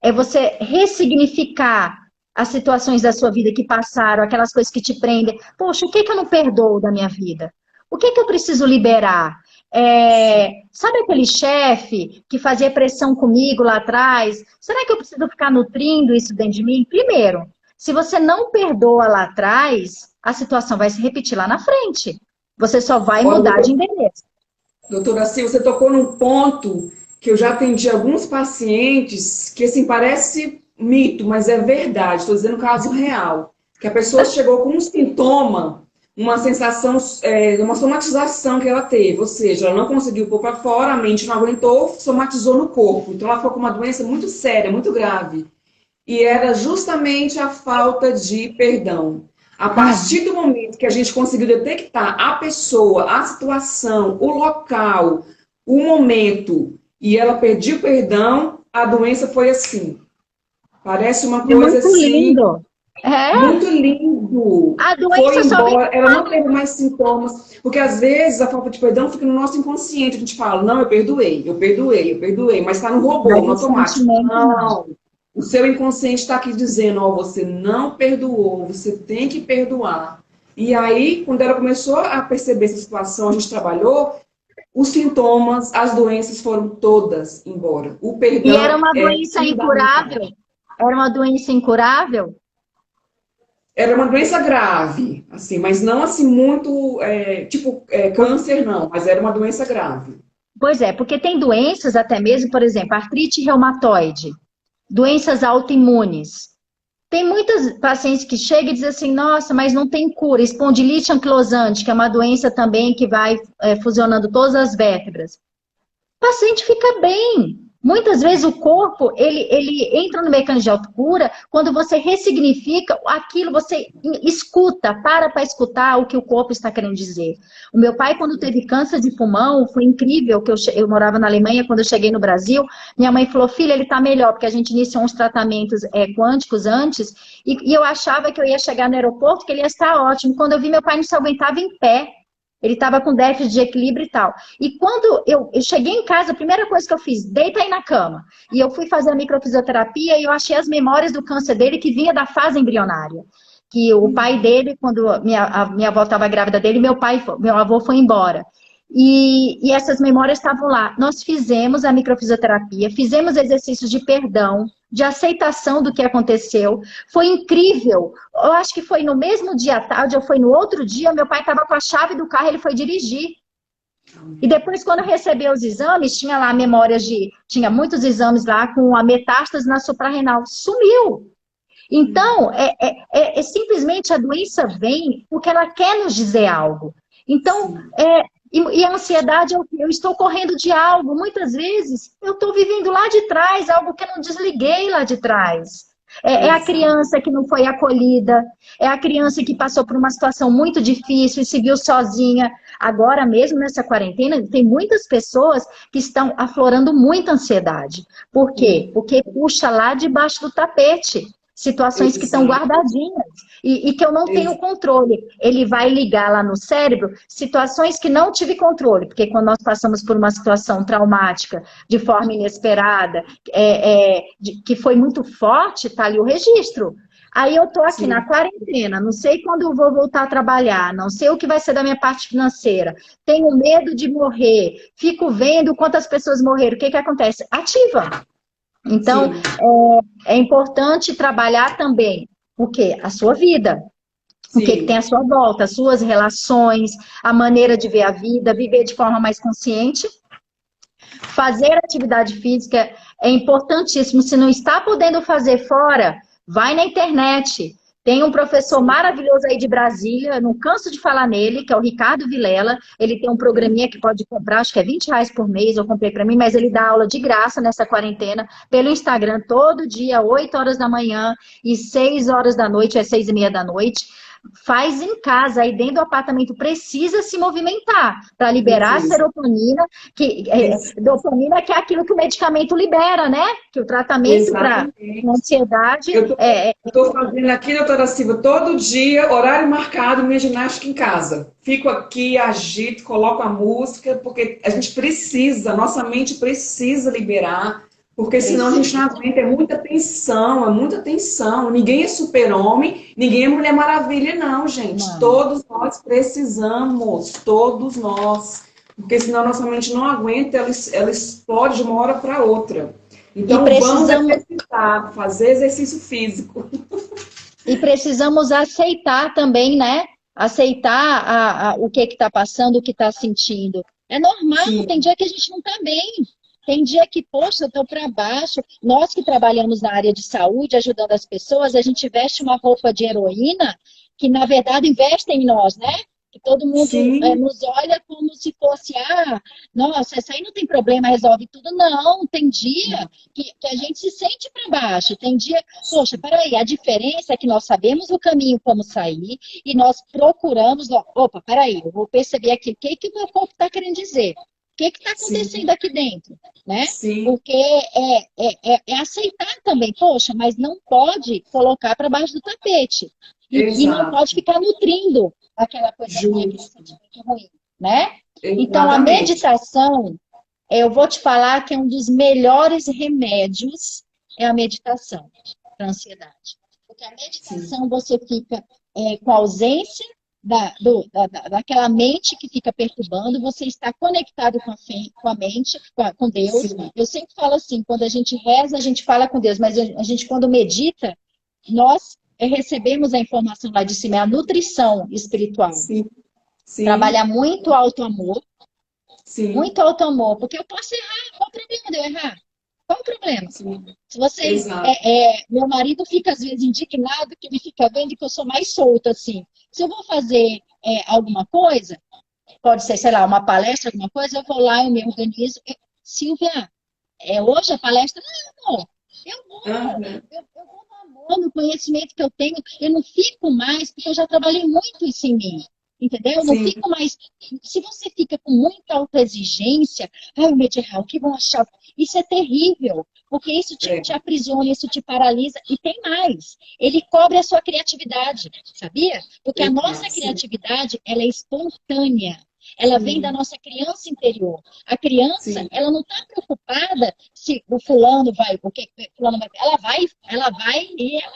é você ressignificar as situações da sua vida que passaram, aquelas coisas que te prendem. Poxa, o que que eu não perdoo da minha vida? O que que eu preciso liberar? Sabe aquele chefe que fazia pressão comigo lá atrás? Será que eu preciso ficar nutrindo isso dentro de mim? Primeiro, se você não perdoa lá atrás, a situação vai se repetir lá na frente. Você só vai Olha, mudar de endereço. doutora Sil, você tocou num ponto que eu já atendi alguns pacientes que, assim, parece mito, mas é verdade. Estou dizendo um caso real. Que a pessoa chegou com um sintoma, uma sensação, uma somatização que ela teve. Ou seja, ela não conseguiu pôr para fora, a mente não aguentou, somatizou no corpo. Então, ela ficou com uma doença muito séria, muito grave. E era justamente a falta de perdão. A partir do momento que a gente conseguiu detectar a pessoa, a situação, o local, o momento, e ela pediu perdão, a doença foi assim. Parece uma É coisa muito assim, lindo. É, muito lindo. a Foi doença só vem. embora, ela não teve mais sintomas, porque às vezes a falta de perdão fica no nosso inconsciente. A gente fala, não, eu perdoei, eu perdoei, eu perdoei, mas está no robô, Mas no o automático. sentimento não. Não. O seu inconsciente está aqui dizendo, ó, você não perdoou, você tem que perdoar. E aí, quando ela começou a perceber essa situação, a gente trabalhou, os sintomas, as doenças foram todas embora. O E era perdão uma é doença fundamental. incurável. Era uma doença incurável. Era uma doença grave, assim, mas não assim muito, câncer não, mas era uma doença grave. Pois é, porque tem doenças até mesmo, por exemplo, artrite reumatoide, doenças autoimunes. Tem muitas pacientes que chegam e dizem assim, nossa, mas não tem cura. Espondilite anquilosante, que é uma doença também que vai fusionando todas as vértebras. O paciente fica bem. Muitas vezes o corpo, ele entra no mecanismo de autocura quando você ressignifica aquilo, você escuta, para escutar o que o corpo está querendo dizer. O meu pai, quando teve câncer de pulmão, foi incrível, que eu morava na Alemanha, quando eu cheguei no Brasil, minha mãe falou, filha, ele está melhor, porque a gente iniciou uns tratamentos quânticos antes, e eu achava que eu ia chegar no aeroporto, que ele ia estar ótimo. Quando eu vi, meu pai não se aguentava em pé. Ele estava com déficit de equilíbrio e tal. E quando eu cheguei em casa, a primeira coisa que eu fiz, deita aí na cama. E eu fui fazer a microfisioterapia e eu achei as memórias do câncer dele que vinha da fase embrionária. Que o pai dele, quando a minha avó estava grávida dele, meu avô foi embora. E essas memórias estavam lá. Nós fizemos a microfisioterapia, fizemos exercícios de perdão, de aceitação do que aconteceu. Foi incrível. Eu acho que foi no mesmo dia à tarde, ou foi no outro dia, meu pai estava com a chave do carro, ele foi dirigir. E depois, quando recebeu os exames, tinha lá memórias de... Tinha muitos exames lá com a metástase na suprarrenal. Sumiu. Então, simplesmente a doença vem porque ela quer nos dizer algo. Então, e a ansiedade é o quê? Eu estou correndo de algo. Muitas vezes, eu estou vivendo lá de trás, algo que eu não desliguei lá de trás. É a criança que não foi acolhida, é a criança que passou por uma situação muito difícil e se viu sozinha. Agora mesmo, nessa quarentena, tem muitas pessoas que estão aflorando muita ansiedade. Por quê? Porque puxa lá debaixo do tapete. Situações que estão guardadinhas e que eu não tenho controle. Ele vai ligar lá no cérebro situações que não tive controle, porque quando nós passamos por uma situação traumática de forma inesperada, que foi muito forte, tá ali o registro. Aí eu tô aqui na quarentena, não sei quando eu vou voltar a trabalhar, não sei o que vai ser da minha parte financeira, tenho medo de morrer, fico vendo quantas pessoas morreram, o que acontece? Ativa! Então, é importante trabalhar também o quê? A sua vida. O que tem à sua volta, as suas relações, a maneira de ver a vida, viver de forma mais consciente. Fazer atividade física é importantíssimo. Se não está podendo fazer fora, vai na internet. Tem um professor maravilhoso aí de Brasília, não canso de falar nele, que é o Ricardo Vilela. Ele tem um programinha que pode comprar, acho que é R$ 20 por mês, eu comprei para mim, mas ele dá aula de graça nessa quarentena, pelo Instagram, todo dia, 8 horas da manhã e 6 horas da noite, 6:30 da noite. Faz em casa, aí dentro do apartamento, precisa se movimentar para liberar a serotonina, dopamina, que é aquilo que o medicamento libera, né? Que o tratamento para ansiedade... Eu estou fazendo aqui, doutora Silva, todo dia, horário marcado, minha ginástica em casa. Fico aqui, agito, coloco a música, porque a gente precisa, nossa mente precisa liberar, porque senão a gente não aguenta, é muita tensão. Ninguém é super-homem, ninguém é Mulher Maravilha, não, gente. Não. Todos nós precisamos, todos nós. Porque senão nossa mente não aguenta, ela explode de uma hora para outra. Então vamos exercitar, fazer exercício físico. E precisamos aceitar também, né? Aceitar o que está passando, o que está sentindo. É normal, tem dia que a gente não está bem. Tem dia que, poxa, eu estou para baixo. Nós que trabalhamos na área de saúde, ajudando as pessoas, a gente veste uma roupa de heroína que, na verdade, investe em nós, né? Que todo mundo nos olha como se fosse, nossa, essa aí não tem problema, resolve tudo. Não, tem dia que a gente se sente para baixo. Tem dia, poxa, peraí, a diferença é que nós sabemos o caminho como sair e nós procuramos, opa, peraí, eu vou perceber aqui o que o meu corpo está querendo dizer. O que está acontecendo aqui dentro, né? Porque é aceitar também, poxa, mas não pode colocar para baixo do tapete. E não pode ficar nutrindo aquela coisa ruim, aquele sentimento ruim, né? Então, a meditação, eu vou te falar que é um dos melhores remédios, é a meditação para a ansiedade. Porque a meditação, você fica com a ausência daquela mente que fica perturbando, você está conectado com a mente, com Deus. Eu sempre falo assim, quando a gente reza, a gente fala com Deus, mas a gente quando medita, nós recebemos a informação lá de cima, é a nutrição espiritual. Trabalha muito auto-amor, muito auto-amor, porque eu posso errar, qual o problema de eu errar? Qual o problema? Se você, meu marido fica às vezes indignado que ele fica vendo que eu sou mais solta assim. Se eu vou fazer alguma coisa, pode ser, sei lá, uma palestra, alguma coisa, eu vou lá, eu me organizo. Silvia, hoje a palestra? Não, eu vou no amor, no conhecimento que eu tenho, eu não fico mais, porque eu já trabalhei muito isso em mim. Entendeu? Eu não fico mais... Se você fica com muita autoexigência, o medo de errar, o que vão achar? Isso é terrível, porque isso te aprisiona, isso te paralisa. E tem mais, ele cobre a sua criatividade, sabia? Porque a nossa criatividade, ela é espontânea. ela vem da nossa criança interior. A criança, Sim. ela não está preocupada se o fulano vai, o que fulano vai, ela vai e ela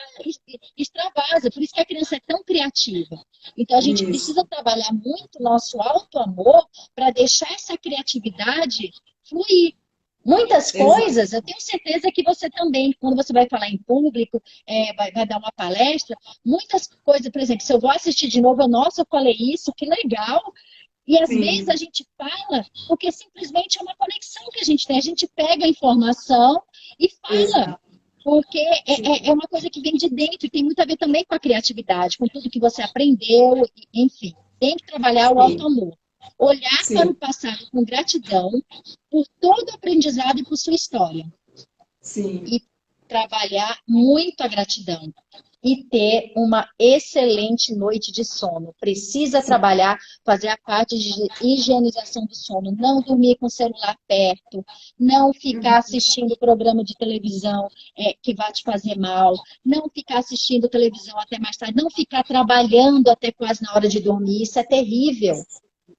extravasa. Por isso que a criança é tão criativa. Então a gente Isso. precisa trabalhar muito o nosso auto-amor para deixar essa criatividade fluir. Muitas Exato. coisas, eu tenho certeza que você também, quando você vai falar em público, vai dar uma palestra, muitas coisas, por exemplo, se eu vou assistir de novo, nossa, eu falei isso, que legal. E às vezes Sim. a gente fala porque simplesmente é uma conexão que a gente tem. A gente pega a informação e fala. Exato. Porque Sim. é uma coisa que vem de dentro e tem muito a ver também com a criatividade, com tudo que você aprendeu, enfim. Tem que trabalhar o Sim. auto-amor. Olhar para o Sim. passado com gratidão por todo o aprendizado e por sua história. Sim. E trabalhar muito a gratidão. E ter uma excelente noite de sono. Precisa Sim. trabalhar, fazer a parte de higienização do sono. Não dormir com o celular perto. Não ficar assistindo programa de televisão que vai te fazer mal. Não ficar assistindo televisão até mais tarde. Não ficar trabalhando até quase na hora de dormir. Isso é terrível.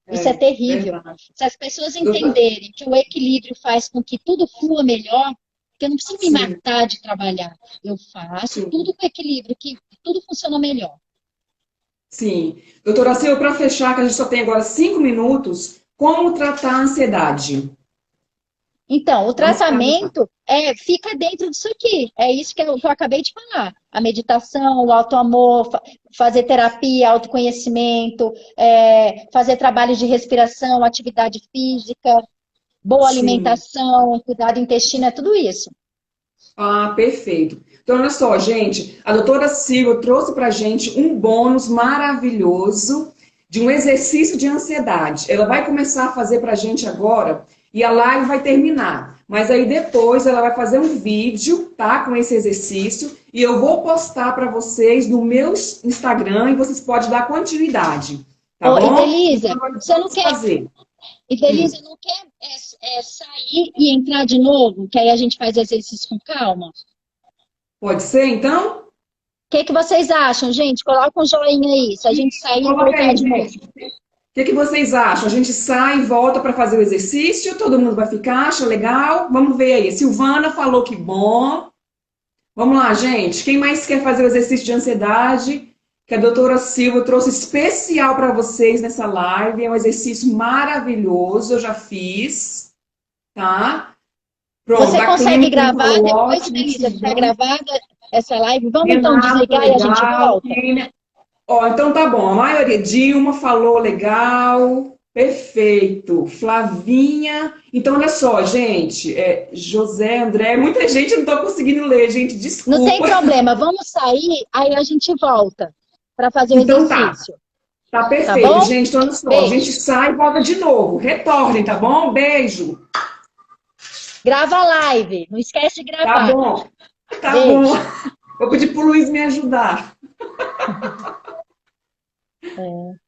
Isso é terrível. Verdade. Se as pessoas Doutora- entenderem que o equilíbrio faz com que tudo flua melhor, porque eu não preciso me Sim. matar de trabalhar. Eu faço Sim. tudo com equilíbrio, que tudo funciona melhor. Sim. Doutora Silvia, para fechar, que a gente só tem agora 5 minutos, como tratar a ansiedade? Então, o Vamos tratamento fica dentro disso aqui. É isso que eu acabei de falar. A meditação, o autoamor, fazer terapia, autoconhecimento, fazer trabalhos de respiração, atividade física, boa Sim. alimentação, cuidar do intestino, é tudo isso. Ah, perfeito. Então, olha só, gente, a doutora Silvia trouxe para a gente um bônus maravilhoso de um exercício de ansiedade. Ela vai começar a fazer para a gente agora e a live vai terminar. Mas aí depois ela vai fazer um vídeo, tá, com esse exercício e eu vou postar para vocês no meu Instagram e vocês podem dar continuidade, tá Ô, bom? Idelisa, Então, você não vamos quer, fazer. Idelisa, não quer sair e entrar de novo? Que aí a gente faz exercício com calma? Pode ser, então? O que vocês acham, gente? Coloca um joinha aí, se a gente sair e Coloca voltar aí, de novo. gente. O que vocês acham? A gente sai e volta para fazer o exercício? Todo mundo vai ficar? Acha legal? Vamos ver aí. Silvana falou que bom. Vamos lá, gente. Quem mais quer fazer o exercício de ansiedade? Que a doutora Silva trouxe especial para vocês nessa live. É um exercício maravilhoso. Eu já fiz. Tá? Pronto. Você A consegue Clínica gravar falou depois, ótimo. Idelisa? Ficar gravada essa live? Vamos então Renato, desligar e a gente legal. volta? Ó, então tá bom. A maioria, Dilma falou legal. Perfeito. Flavinha. Então, olha só, gente. José, André, muita gente eu não tô conseguindo ler, gente. Não tem Desculpa. problema, vamos sair, aí a gente volta para fazer o Então tá. exercício. Tá Tá perfeito, bom? gente. Então, olha só. A gente Beijo. sai e volta de novo. Retornem, tá bom? Beijo. Grava a live, não esquece de Tá gravar. bom. Tá Beijo. bom. Vou pedir pro Luiz me ajudar. É.